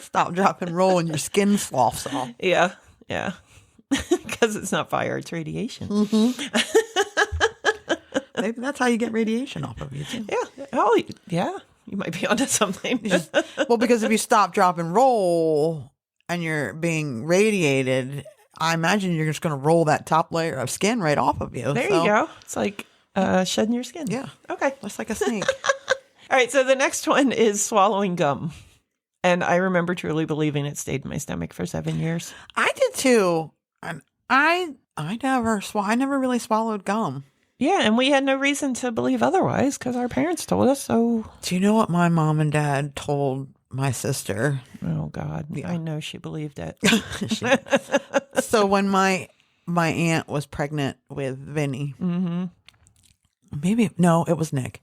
Stop, drop, and roll, and your skin sloughs off. Yeah, yeah. Because it's not fire; it's radiation. Mm-hmm. Maybe that's how you get radiation off of you too. Yeah. Oh, yeah. You might be onto something. Well, because if you stop, drop, and roll, and you're being radiated, I imagine you're just going to roll that top layer of skin right off of you. There you go. It's like shedding your skin. Yeah. Okay. Just like a snake. All right. So the next one is swallowing gum. And I remember truly believing it stayed in my stomach for 7 years. I did too. And I never really swallowed gum. Yeah, and we had no reason to believe otherwise because our parents told us. So, do you know what my mom and dad told my sister? Oh God, yeah. I know she believed it. So when my aunt was pregnant with Vinny, maybe no, it was Nick,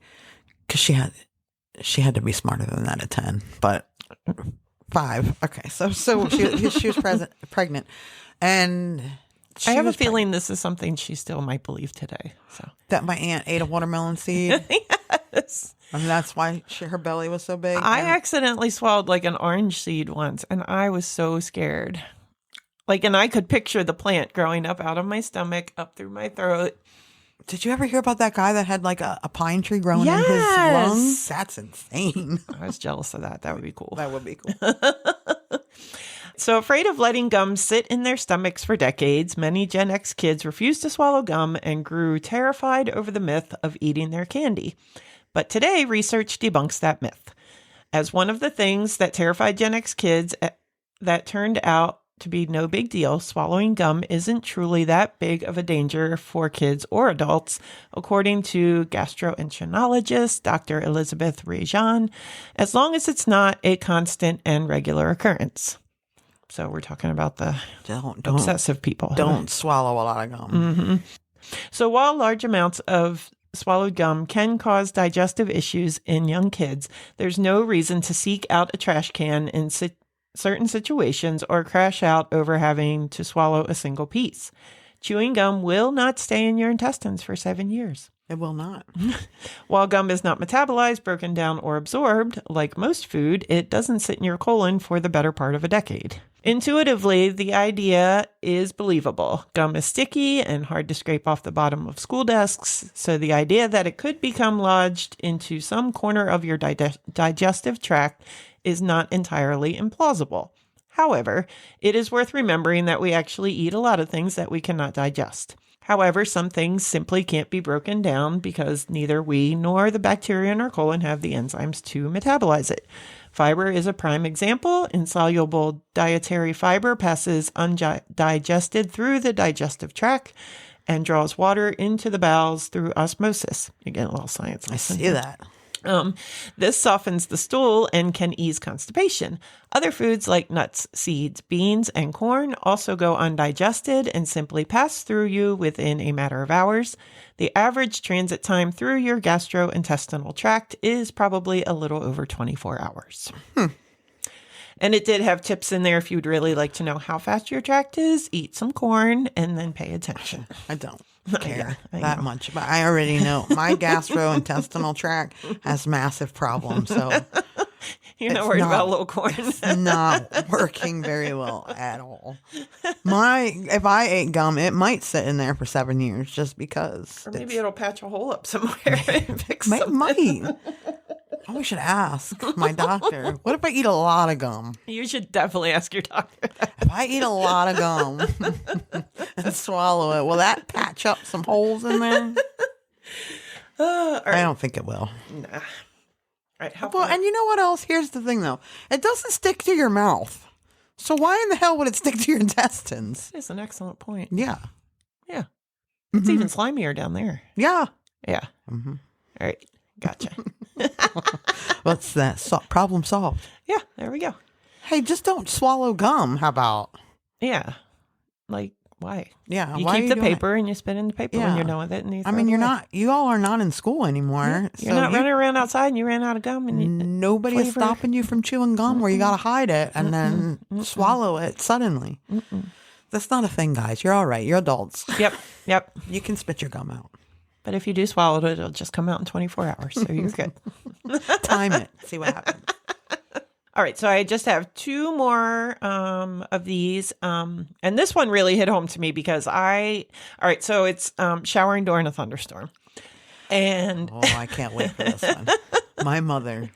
because she had to be smarter than that at 10, but 5. Okay, so she was pregnant, and. I have a feeling this is something she still might believe today. So that my aunt ate a watermelon seed. Yes. And that's why her belly was so big. I accidentally swallowed like an orange seed once, and I was so scared. Like, and I could picture the plant growing up out of my stomach, up through my throat. Did you ever hear about that guy that had like a pine tree growing in his lungs? That's insane. I was jealous of that. That would be cool. That would be cool. So afraid of letting gum sit in their stomachs for decades, many Gen X kids refused to swallow gum and grew terrified over the myth of eating their candy. But today, research debunks that myth. As one of the things that terrified Gen X kids that turned out to be no big deal, swallowing gum isn't truly that big of a danger for kids or adults, according to gastroenterologist Dr. Elizabeth Rajan, as long as it's not a constant and regular occurrence. So we're talking about the obsessive people. Don't swallow a lot of gum. Mm-hmm. So while large amounts of swallowed gum can cause digestive issues in young kids, there's no reason to seek out a trash can in certain situations or crash out over having to swallow a single piece. Chewing gum will not stay in your intestines for 7 years. It will not. While gum is not metabolized, broken down, or absorbed, like most food, it doesn't sit in your colon for the better part of a decade. Intuitively, the idea is believable. Gum is sticky and hard to scrape off the bottom of school desks, so the idea that it could become lodged into some corner of your digestive tract is not entirely implausible. However, it is worth remembering that we actually eat a lot of things that we cannot digest. However, some things simply can't be broken down because neither we nor the bacteria in our colon have the enzymes to metabolize it. Fiber is a prime example. Insoluble dietary fiber passes undigested through the digestive tract and draws water into the bowels through osmosis. Again, a little science lesson. I see that. This softens the stool and can ease constipation. Other foods like nuts, seeds, beans, and corn also go undigested and simply pass through you within a matter of hours. The average transit time through your gastrointestinal tract is probably a little over 24 hours. And it did have tips in there if you'd really like to know how fast your tract is. Eat some corn and then pay attention. I don't care that much, but I already know my gastrointestinal tract has massive problems. So you're not worried about little corn. It's not working very well at all. If I ate gum, it might sit in there for 7 years just because. Or maybe it'll patch a hole up somewhere and fix it. Might. Oh, we should ask my doctor. What if I eat a lot of gum? You should definitely ask your doctor. If I eat a lot of gum and swallow it, will that patch up some holes in there? Right. I don't think it will. Nah. Right, and you know what else? Here's the thing, though. It doesn't stick to your mouth. So why in the hell would it stick to your intestines? That's an excellent point. Yeah. Yeah. It's even slimier down there. Yeah. Yeah. All right. Gotcha. What's that? Problem solved. Yeah, there we go. Hey, just don't swallow gum. How about? Yeah. Like, why? Yeah. You keep the paper and you spit in the paper when you're done with it. And you all are not in school anymore. Yeah. You're not running around outside and you ran out of gum. And nobody is stopping you from chewing gum where you got to hide it and then swallow it suddenly. That's not a thing, guys. You're all right. You're adults. Yep. You can spit your gum out. But if you do swallow it, it'll just come out in 24 hours. So you're good. Time it. See what happens. All right. So I just have 2 more of these. And this one really hit home to me because so it's showering during a thunderstorm. And I can't wait for this one. My mother.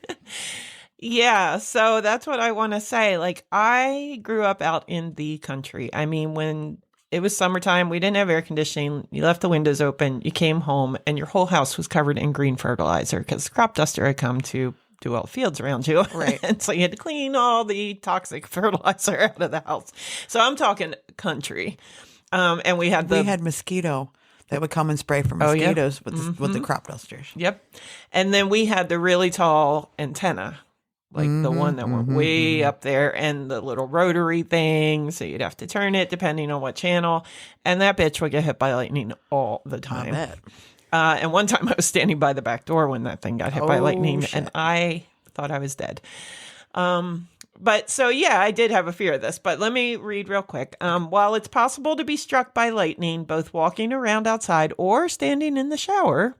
Yeah. So that's what I want to say. Like, I grew up out in the country. I mean, when it was summertime. We didn't have air conditioning. You left the windows open. You came home and your whole house was covered in green fertilizer because the crop duster had come to do all the fields around you. Right. And so you had to clean all the toxic fertilizer out of the house. So I'm talking country. And we had mosquito that would come and spray for mosquitoes with the crop dusters. Yep. And then we had the really tall antenna, like the one that went way up there, and the little rotary thing. So you'd have to turn it depending on what channel. And that bitch would get hit by lightning all the time. I bet. And one time I was standing by the back door when that thing got hit by lightning, shit. and I thought I was dead. But so, yeah, I did have a fear of this, but let me read real quick. While it's possible to be struck by lightning, both walking around outside or standing in the shower,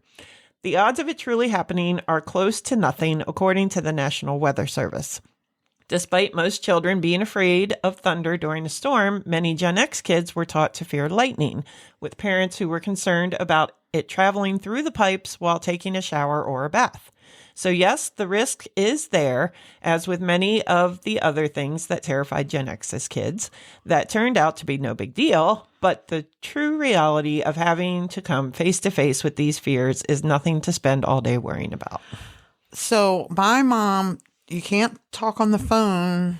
the odds of it truly happening are close to nothing, according to the National Weather Service. Despite most children being afraid of thunder during a storm, many Gen X kids were taught to fear lightning, with parents who were concerned about it traveling through the pipes while taking a shower or a bath. So yes, the risk is there, as with many of the other things that terrified Gen X as kids, that turned out to be no big deal, but the true reality of having to come face to face with these fears is nothing to spend all day worrying about. So my mom, you can't talk on the phone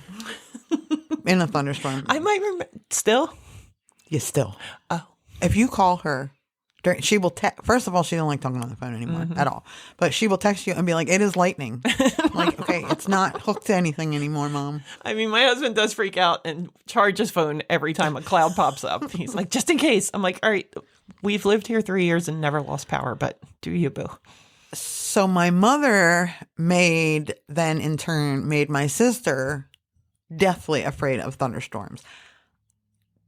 in a thunderstorm. I might remember, still? You still. Oh. If you call her, she will text. First of all, she don't like talking on the phone anymore at all. But she will text you and be like, "It is lightning." Like, okay, it's not hooked to anything anymore, Mom. I mean, my husband does freak out and charge his phone every time a cloud pops up. He's like, just in case. I'm like, all right, we've lived here 3 years and never lost power, but do you, boo? So my mother in turn made my sister deathly afraid of thunderstorms.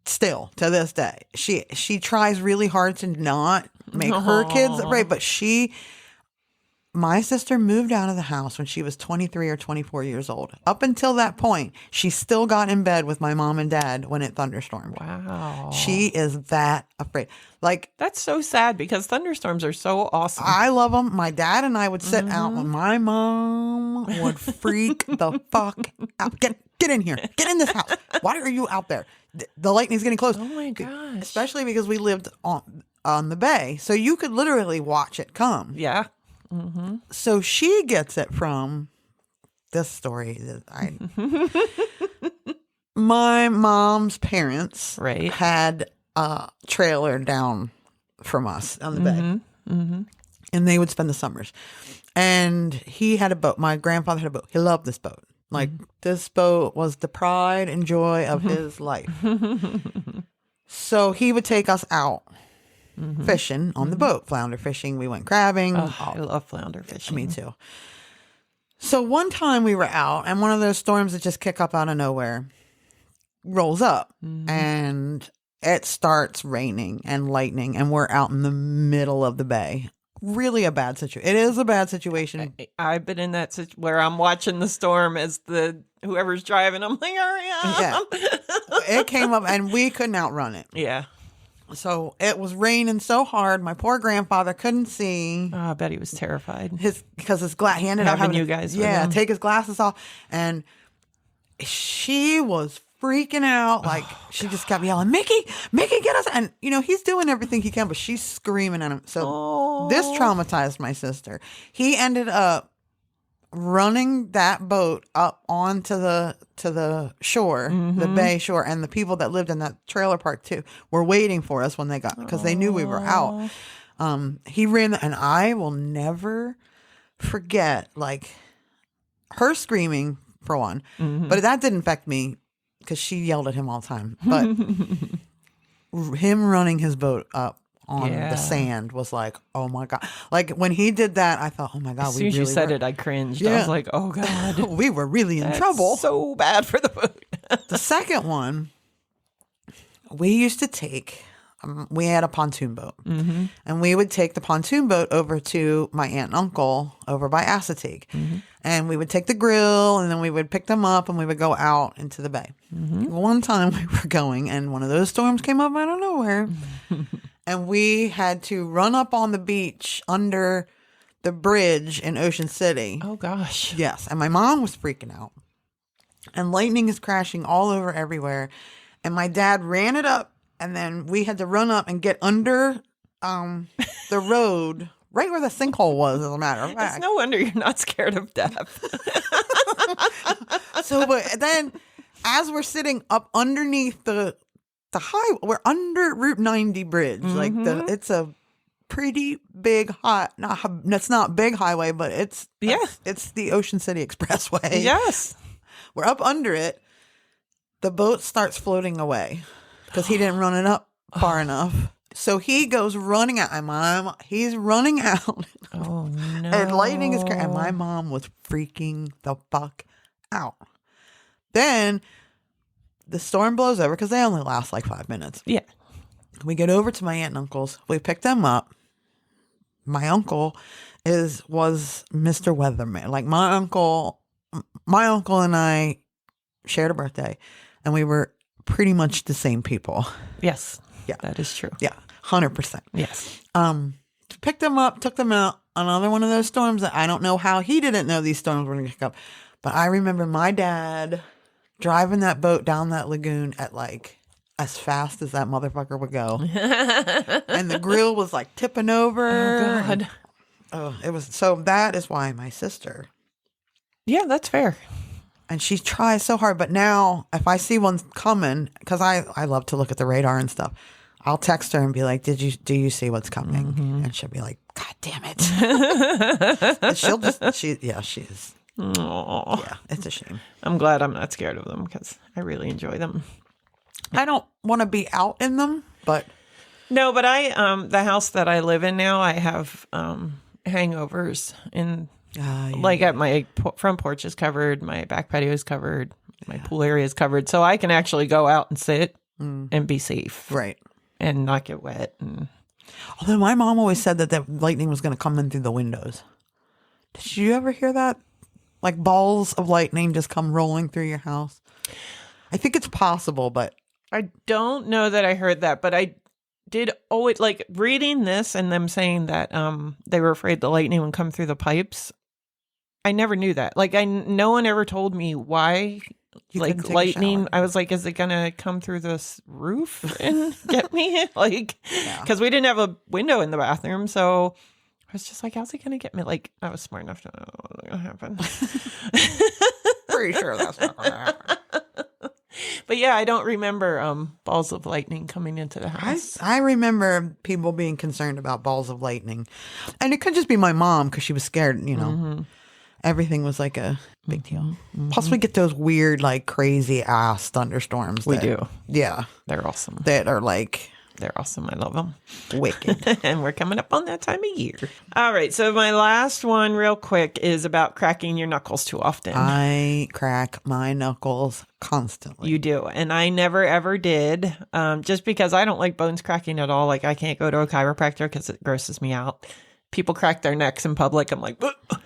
Still to this day, she tries really hard to not make her kids afraid, but my sister moved out of the house when she was 23 or 24 years old. Up until that point, she still got in bed with my mom and dad when it thunderstormed. Wow. She is that afraid. Like, that's so sad because thunderstorms are so awesome. I love them. My dad and I would sit out when my mom would freak the fuck out. Get in here. Get in this house. Why are you out there? The lightning's getting close. Oh my gosh. Especially because we lived on the bay. So you could literally watch it come. Yeah. So she gets it from this story that my mom's parents had a trailer down from us on the bay. And they would spend the summers. And he had a boat. My grandfather had a boat. He loved this boat. Like, this boat was the pride and joy of his life. So he would take us out fishing on the boat, flounder fishing. We went crabbing. Oh, I love flounder fishing. Me too. So one time we were out, and one of those storms that just kick up out of nowhere rolls up, and it starts raining and lightning, and we're out in the middle of the bay. Really a bad situation. It is a bad situation. I've been in that situation where I'm watching the storm as whoever's driving. I'm like, hurry up. Yeah. It came up and we couldn't outrun it. Yeah. So it was raining so hard. My poor grandfather couldn't see. Oh, I bet he was terrified. Because his glass, he ended up having you guys. Yeah. Take his glasses off. And she was freaking out. Like, she just kept yelling, Mickey, get us. And, he's doing everything he can, but she's screaming at him. So this traumatized my sister. He ended up running that boat up onto the shore, the bay shore. And the people that lived in that trailer park, too, were waiting for us when they got, because they knew we were out. He ran, and I will never forget, like, her screaming, for one. But that didn't affect me, because she yelled at him all the time. But him running his boat up on the sand was like, oh my God. Like, when he did that, I thought, oh my God. As soon as you said it, I cringed. I was like, oh God. We were really in trouble. So bad for the boat. The second one, we used to take, we had a pontoon boat. And we would take the pontoon boat over to my aunt and uncle over by Assateague. And we would take the grill, and then we would pick them up, and we would go out into the bay. One time we were going, and one of those storms came up out of nowhere. And we had to run up on the beach under the bridge in Ocean City. Oh, gosh. Yes. And my mom was freaking out. And lightning is crashing all over everywhere. And my dad ran it up And then we had to run up and get under the road, right where the sinkhole was, as a matter of It's fact. no wonder you're not scared of death. So, but then as we're sitting up underneath the highway, we're under Route 90 bridge. Like it's a pretty big it's not big highway, but it's the Ocean City Expressway. Yes. We're up under it. The boat starts floating away because he didn't run it up far enough. So he goes running out. He's running out. Oh, no. And lightning is and my mom was freaking the fuck out. Then the storm blows over because they only last like 5 minutes. Yeah. We get over to my aunt and uncle's. We pick them up. My uncle was Mr. Weatherman. Like my uncle and I shared a birthday, and we were pretty much the same people. Yes. Yeah. That is true. Yeah, 100%. Yes. Picked them up, took them out. Another one of those storms that I don't know how he didn't know these storms were going to come. But I remember my dad driving that boat down that lagoon at like as fast as that motherfucker would go. And the grill was like tipping over. Oh, God. It was so that is why my sister. Yeah, that's fair. And she tries so hard. But now if I see one coming, because I love to look at the radar and stuff, I'll text her and be like, do you see what's coming? And she'll be like, God damn it. And she is. Aww. Yeah, it's a shame. I'm glad I'm not scared of them because I really enjoy them. I don't want to be out in them, but No, but the house that I live in now, I have hangovers in like at my front porch is covered, my back patio is covered, my pool area is covered, so I can actually go out and sit and be safe, right, and not get wet. And although my mom always said that lightning was going to come in through the windows. Did you ever hear that? Like balls of lightning just come rolling through your house. I think it's possible, but I don't know that I heard that, but I did always like reading this and them saying that they were afraid the lightning would come through the pipes. I never knew that. Like no one ever told me why. You like couldn't take a lightning, shower. I was like, is it gonna come through this roof and get me? Like, because we didn't have a window in the bathroom, so I was just like, how's it gonna get me? Like, I was smart enough to know what was gonna happen. pretty sure that's not going to happen. But yeah, I don't remember balls of lightning coming into the house. I remember people being concerned about balls of lightning. And it could just be my mom because she was scared, you know. Everything was like a big deal. Plus we get those weird, like crazy ass thunderstorms. We do. Yeah. They're awesome. That are like They're awesome. I love them. wicked. And we're coming up on that time of year. All right. So my last one real quick is about cracking your knuckles too often. I crack my knuckles constantly. You do. And I never, ever did. Just because I don't like bones cracking at all. Like I can't go to a chiropractor because it grosses me out. People crack their necks in public. I'm like, ugh.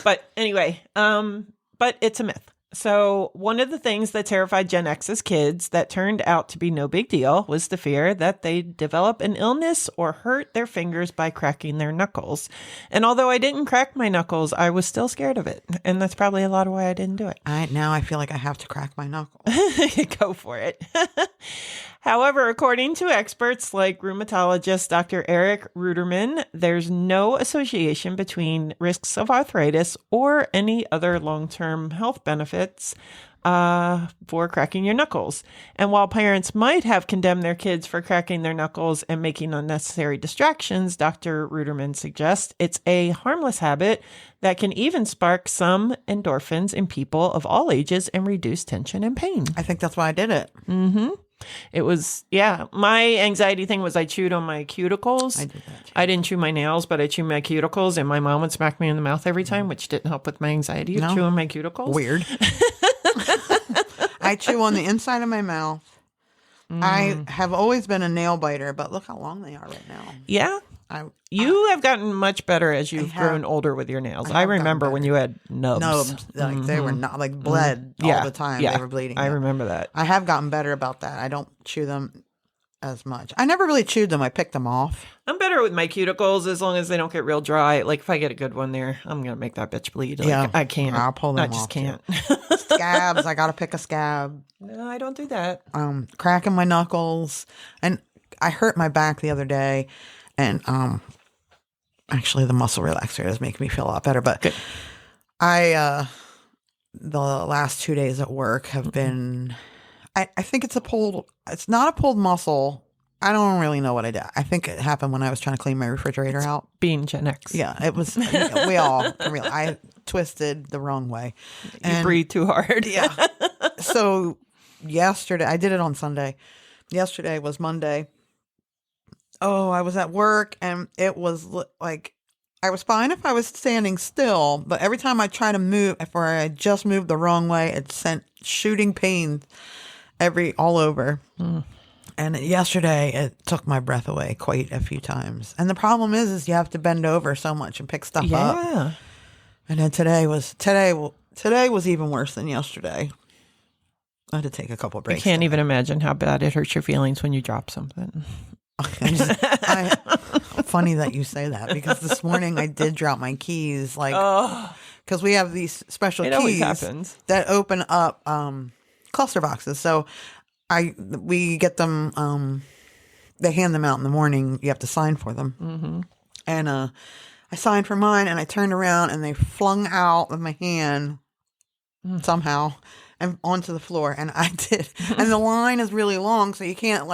But anyway, but it's a myth. So one of the things that terrified Gen X's kids that turned out to be no big deal was the fear that they'd develop an illness or hurt their fingers by cracking their knuckles. And although I didn't crack my knuckles, I was still scared of it. And that's probably a lot of why I didn't do it. Now I feel like I have to crack my knuckle. Go for it. However, according to experts like rheumatologist Dr. Eric Ruderman, there's no association between risks of arthritis or any other long-term health benefits for cracking your knuckles. And while parents might have condemned their kids for cracking their knuckles and making unnecessary distractions, Dr. Ruderman suggests it's a harmless habit that can even spark some endorphins in people of all ages and reduce tension and pain. I think that's why I did it. It was, my anxiety thing was I chewed on my cuticles. I did that too. I didn't chew my nails, but I chewed my cuticles, and my mom would smack me in the mouth every time, which didn't help with my anxiety of No. chewing my cuticles. Weird. I chew on the inside of my mouth. I have always been a nail biter, but look how long they are right now. Yeah. You have gotten much better as you've grown older with your nails. I remember when you had nubs. Nubs, like they were not like bled all the time. Yeah. They were bleeding. I Yeah. remember that. I have gotten better about that. I don't chew them as much. I never really chewed them. I picked them off. I'm better with my cuticles as long as they don't get real dry. Like if I get a good one there, I'm gonna make that bitch bleed. Like, Yeah. I can't. I'll pull them I just off, can't. Scabs. I got to pick a scab. No, I don't do that. Cracking my knuckles. And I hurt my back the other day. And actually the muscle relaxer is making me feel a lot better. But Good. the last 2 days at work have been, I think it's not a pulled muscle. I don't really know what I did. I think it happened when I was trying to clean my refrigerator out. Being Gen X. Yeah, it was, we all, I twisted the wrong way. You breathe too hard. Yeah. So yesterday, I did it on Sunday. Yesterday was Monday. Oh, I was at work and it was like, I was fine if I was standing still, but every time I try to move, if I just moved the wrong way, it sent shooting pains all over. And yesterday, it took my breath away quite a few times. And the problem is you have to bend over so much and pick stuff up. Yeah. And then today was even worse than yesterday. I had to take a couple I breaks. can't even imagine how bad it hurts your feelings when you drop something. Funny that you say that because this morning I did drop my keys, because we have these special It always keys happens. that open up cluster boxes. So we get them. They hand them out in the morning. You have to sign for them. Mm-hmm. And I signed for mine, and I turned around, and they flung out of my hand somehow and onto the floor. And I did. And the line is really long, so you can't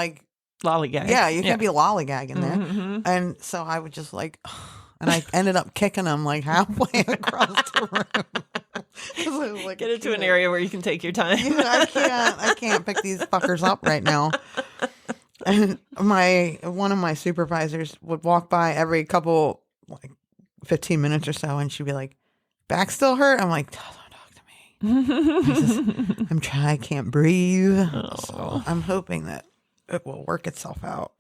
lollygag. Yeah, you can't be lollygagging there. Mm-hmm. And so I would just and I ended up kicking them halfway across the room. Get into an area where you can take your time. Yeah, I can't pick these fuckers up right now. And one of my supervisors would walk by every couple 15 minutes or so, and she'd be like, "Back still hurt?" I'm like, "Don't talk to me." I can't breathe. So I'm hoping that it will work itself out.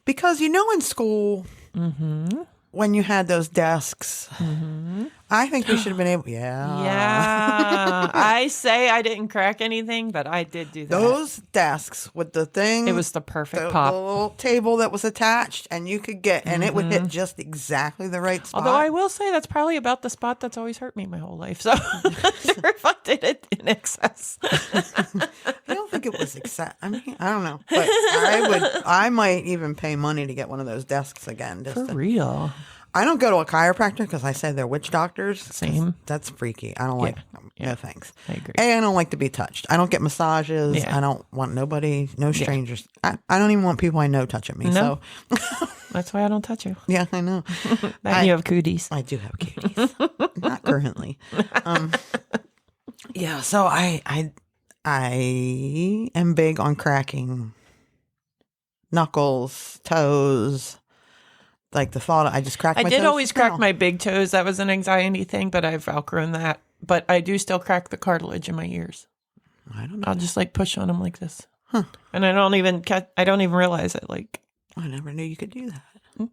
Because in school, when you had those desks, I think we should have been able. Yeah. I say I didn't crack anything, but I did do that. Those desks with the thing. It was the perfect the pop. little table that was attached, and you could and it would hit just exactly the right spot. Although I will say that's probably about the spot that's always hurt me my whole life. So if I did it in excess. I don't think it was excess. I mean, I don't know, but I might even pay money to get one of those desks again. For real. I don't go to a chiropractor because I say they're witch doctors. Same. That's freaky. I don't like them. Yeah. No thanks. I agree. I don't like to be touched. I don't get massages. Yeah. I don't want nobody, no strangers. I don't even want people I know touching me. No. So That's why I don't touch you. yeah, I know. You have cooties. I do have cuties. Not currently. Yeah, so I am big on cracking knuckles, toes. Like the thought, I just cracked my toes. I did always crack now. my big toes. That was an anxiety thing, but I've outgrown that. But I do still crack the cartilage in my ears. I don't know. I'll just push on them like this. Huh. And I don't even realize it. I never knew you could do that.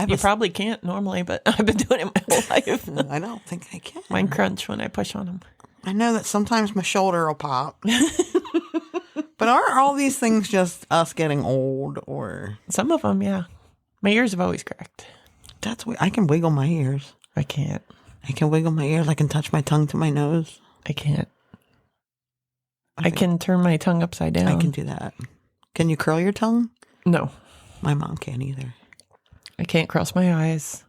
You probably can't normally, but I've been doing it my whole life. I don't think I can. Mine crunch when I push on them. I know that sometimes my shoulder will pop. But are all these things just us getting old, or Some of them, yeah. My ears have always cracked. that's weird. I can wiggle my ears. I can't. I can wiggle my ears. I can touch my tongue to my nose. I can't. I can turn my tongue upside down. I can do that. Can you curl your tongue? No. My mom can't either. I can't cross my eyes.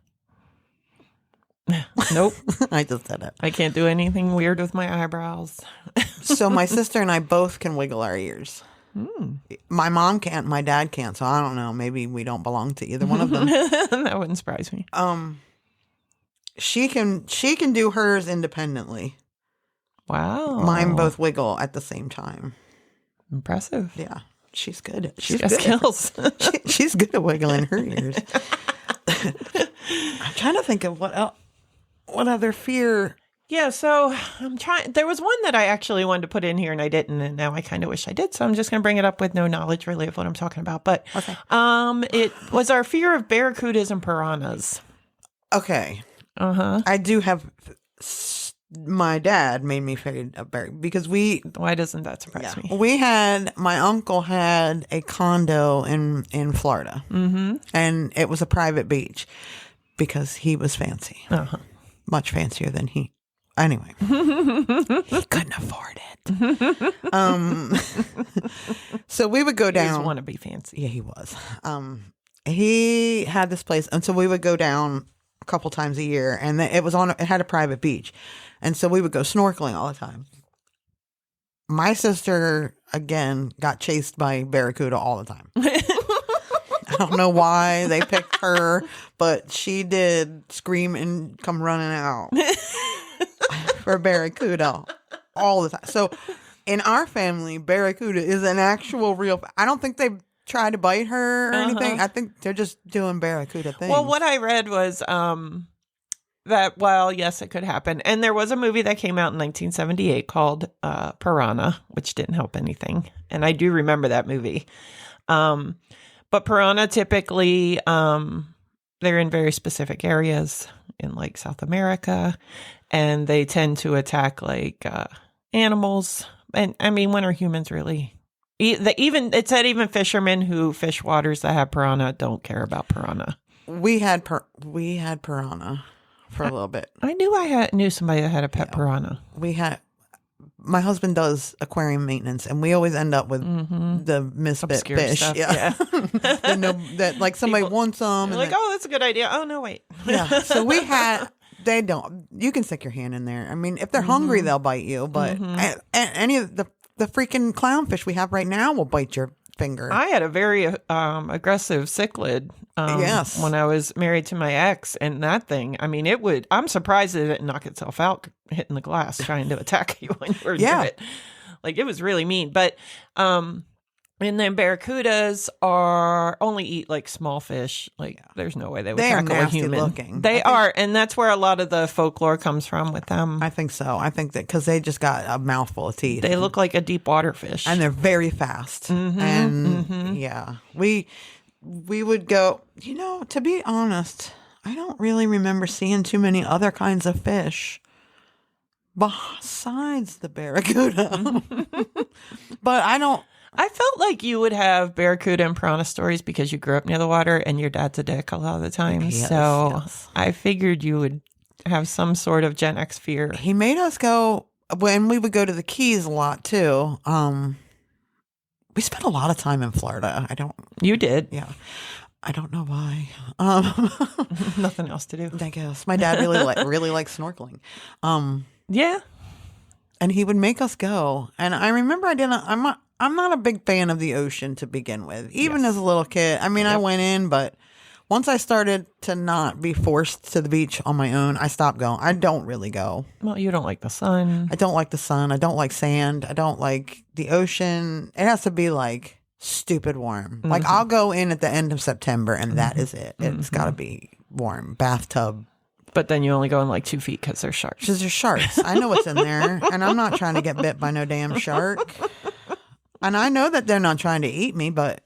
Nope. I just said it. I can't do anything weird with my eyebrows. So my sister and I both can wiggle our ears. My mom can't. My dad can't. So I don't know. Maybe we don't belong to either one of them. That wouldn't surprise me. She can do hers independently. Wow. Mine both wiggle at the same time. Impressive. Yeah, she's good. She's She's got good. skills. She's good at wiggling her ears. I'm trying to think of what other fear. Yeah, so I'm trying. There was one that I actually wanted to put in here and I didn't, and now I kind of wish I did. So I'm just going to bring it up with no knowledge really of what I'm talking about. But Okay. It was our fear of barracudas and piranhas. Okay. Uh-huh. I do have my dad made me feed a bear because Why doesn't that surprise me? my uncle had a condo in Florida, and it was a private beach because he was fancy, much fancier than he. Anyway, he couldn't afford it. So we would go He down. just want to be fancy. Yeah, he was. He had this place, and so we would go down a couple times a year, and it had a private beach, and so we would go snorkeling all the time. My sister again got chased by barracuda all the time. I don't know why they picked her, but she did scream and come running out for barracuda all the time. So in our family, barracuda is an actual real. I don't think they tried to bite her or anything. I think they're just doing barracuda things. Well, what I read was that, well, yes, it could happen. And there was a movie that came out in 1978 called Piranha, which didn't help anything. And I do remember that movie. But piranha typically, they're in very specific areas in like South America, and they tend to attack like animals. And I mean, when are humans really? It said even fishermen who fish waters that have piranha don't care about piranha. We had piranha for a little bit. I knew somebody that had a pet piranha. My husband does aquarium maintenance, and we always end up with the misfit Obscure fish. stuff, Yeah. that like somebody wants some. You're like, oh, that's a good idea. Oh, no, wait. Yeah. So they don't. You can stick your hand in there. I mean, if they're hungry, they'll bite you. But any of the freaking clownfish we have right now will bite your finger. I had a very aggressive cichlid when I was married to my ex, and that thing, I mean, I'm surprised it didn't knock itself out hitting the glass trying to attack you when you were near it. Like, it was really mean. But and then barracudas only eat like small fish. Like, there's no way they would tackle a human. Looking. They are, and that's where a lot of the folklore comes from with them. I think so. I think that because they just got a mouthful of teeth. They look like a deep water fish, and they're very fast. Yeah, we would go. You know, to be honest, I don't really remember seeing too many other kinds of fish besides the barracuda. But I felt like you would have barracuda and piranha stories because you grew up near the water and your dad's a dick a lot of the time. Yes. I figured you would have some sort of Gen X fear. He made us go when we would go to the Keys a lot too. We spent a lot of time in Florida. You did? Yeah. I don't know why. Nothing else to do. I guess my dad really likes snorkeling. Yeah. And he would make us go. And I remember I'm not a big fan of the ocean to begin with, even as a little kid. I mean, I went in, but once I started to not be forced to the beach on my own, I stopped going. I don't really go. Well, you don't like the sun. I don't like the sun. I don't like sand. I don't like the ocean. It has to be like stupid warm. Like, I'll go in at the end of September, and that is it. It's got to be warm. Bathtub. But then you only go in like 2 feet because there's sharks. Because there's sharks. I know what's in there, and I'm not trying to get bit by no damn shark. And I know that they're not trying to eat me, but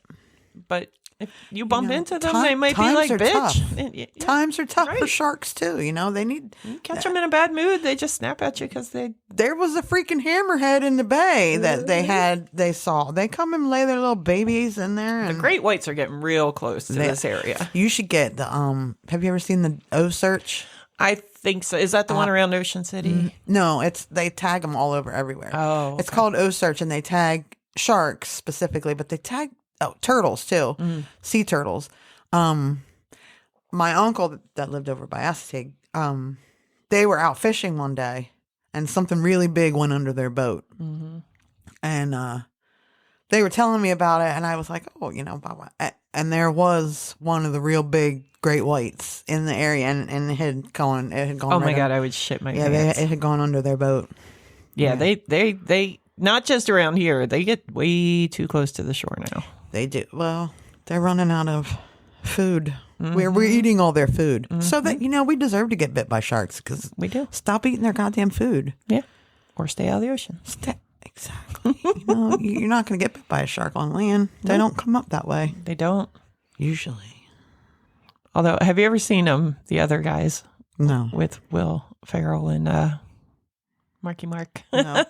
if you bump into them, they might be like, bitch. Times are tough for sharks too. You know, they need you catch them in a bad mood. They just snap at you because there was a freaking hammerhead in the bay that they saw. They come and lay their little babies in there. And the great whites are getting real close to this area. You should get the have you ever seen the O Search? I think so. Is that the one around Ocean City? No, they tag them all over everywhere. Oh, okay. It's called O Search, and they tag sharks specifically, but they tag turtles too, sea turtles. My uncle that lived over by Astig, they were out fishing one day, and something really big went under their boat, and they were telling me about it, and I was like, oh, you know, blah, blah. And there was one of the real big great whites in the area, and it had gone. Oh my God, I would shit my pants. It had gone under their boat. Yeah, they not just around here. They get way too close to the shore now. They do. Well, they're running out of food. We're eating all their food. So that, you know, we deserve to get bit by sharks because we do. Stop eating their goddamn food. Yeah. Or stay out of the ocean. Exactly. You know, you're not going to get bit by a shark on land. They don't come up that way. They don't. Usually. Although, have you ever seen the other guys? No. With Will Ferrell and Marky Mark. No.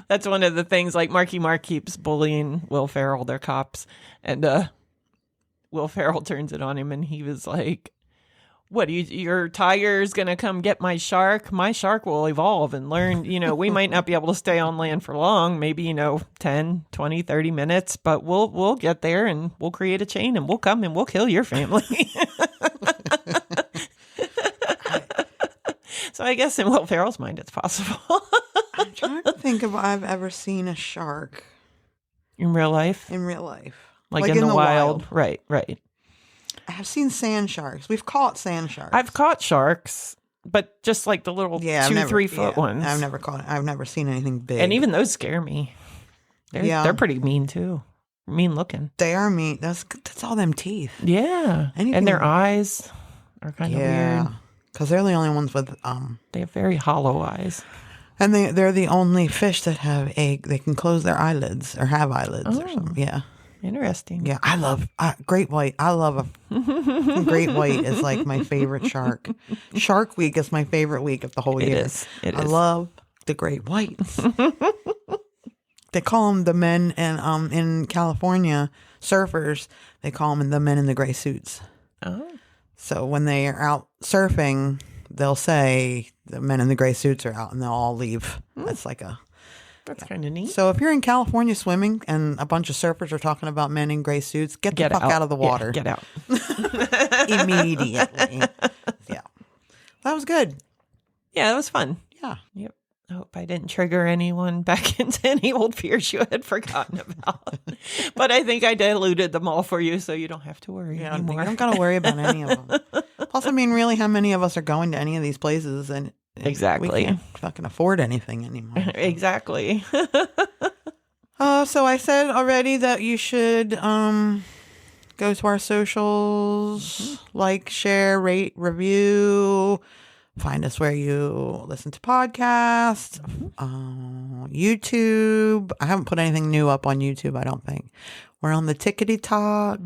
That's one of the things. Like Marky Mark keeps bullying Will Ferrell, their cops, and Will Ferrell turns it on him, and he was like, "What? Your tiger's gonna come get my shark? My shark will evolve and learn. We might not be able to stay on land for long. Maybe 10, 20, 30 minutes, but we'll get there, and we'll create a chain, and we'll come and we'll kill your family." So I guess in Will Ferrell's mind, it's possible. I'm trying to think if I've ever seen a shark In real life? in real life. Like in the wild. Right. I have seen sand sharks. We've caught sand sharks. I've caught sharks, but just like the little 2-3 foot ones. I've never seen anything big. And even those scare me. They're pretty mean too. Mean looking. They are mean. That's all them teeth. Yeah. And their eyes are kind of weird. Because they're the only ones with They have very hollow eyes. and they're the only fish that have they can close their eyelids or have eyelids or something. Yeah. Interesting. Yeah, I love great white. I love a great white is like my favorite shark. Shark Week is my favorite week of the whole year. It is. I love the great whites. They call them the men, and in California, surfers, they call them the men in the gray suits. Oh. So when they are out surfing, they'll say the men in the gray suits are out, and they'll all leave. That's kind of neat. So if you're in California swimming and a bunch of surfers are talking about men in gray suits, get the fuck out of the water. Yeah, get out. Immediately. Yeah. That was good. Yeah, that was fun. Yeah. Yep. I hope I didn't trigger anyone back into any old fears you had forgotten about. But I think I diluted them all for you, so you don't have to worry anymore. You don't got to worry about any of them. Plus, I mean, really, how many of us are going to any of these places? And Exactly. we can't fucking afford anything anymore. Exactly. So I said already that you should go to our socials, like, share, rate, review. Find us where you listen to podcasts. YouTube. I haven't put anything new up on YouTube, I don't think. We're on the Tickety Talk.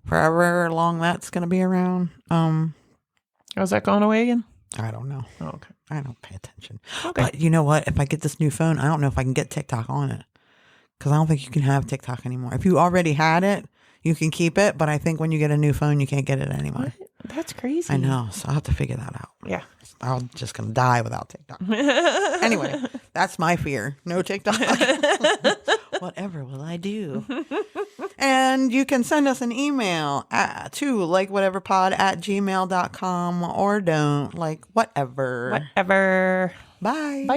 Forever long that's going to be around. How's that going away again? I don't know. Oh, okay. I don't pay attention. Okay. But you know what? If I get this new phone, I don't know if I can get TikTok on it. Because I don't think you can have TikTok anymore. If you already had it, you can keep it. But I think when you get a new phone, you can't get it anymore. What? That's crazy. I know. So I'll have to figure that out. Yeah. I'm just going to die without TikTok. Anyway, that's my fear. No TikTok. Whatever will I do? And you can send us an email to likewhateverpod@gmail.com or don't. Like whatever. Whatever. Bye. Bye.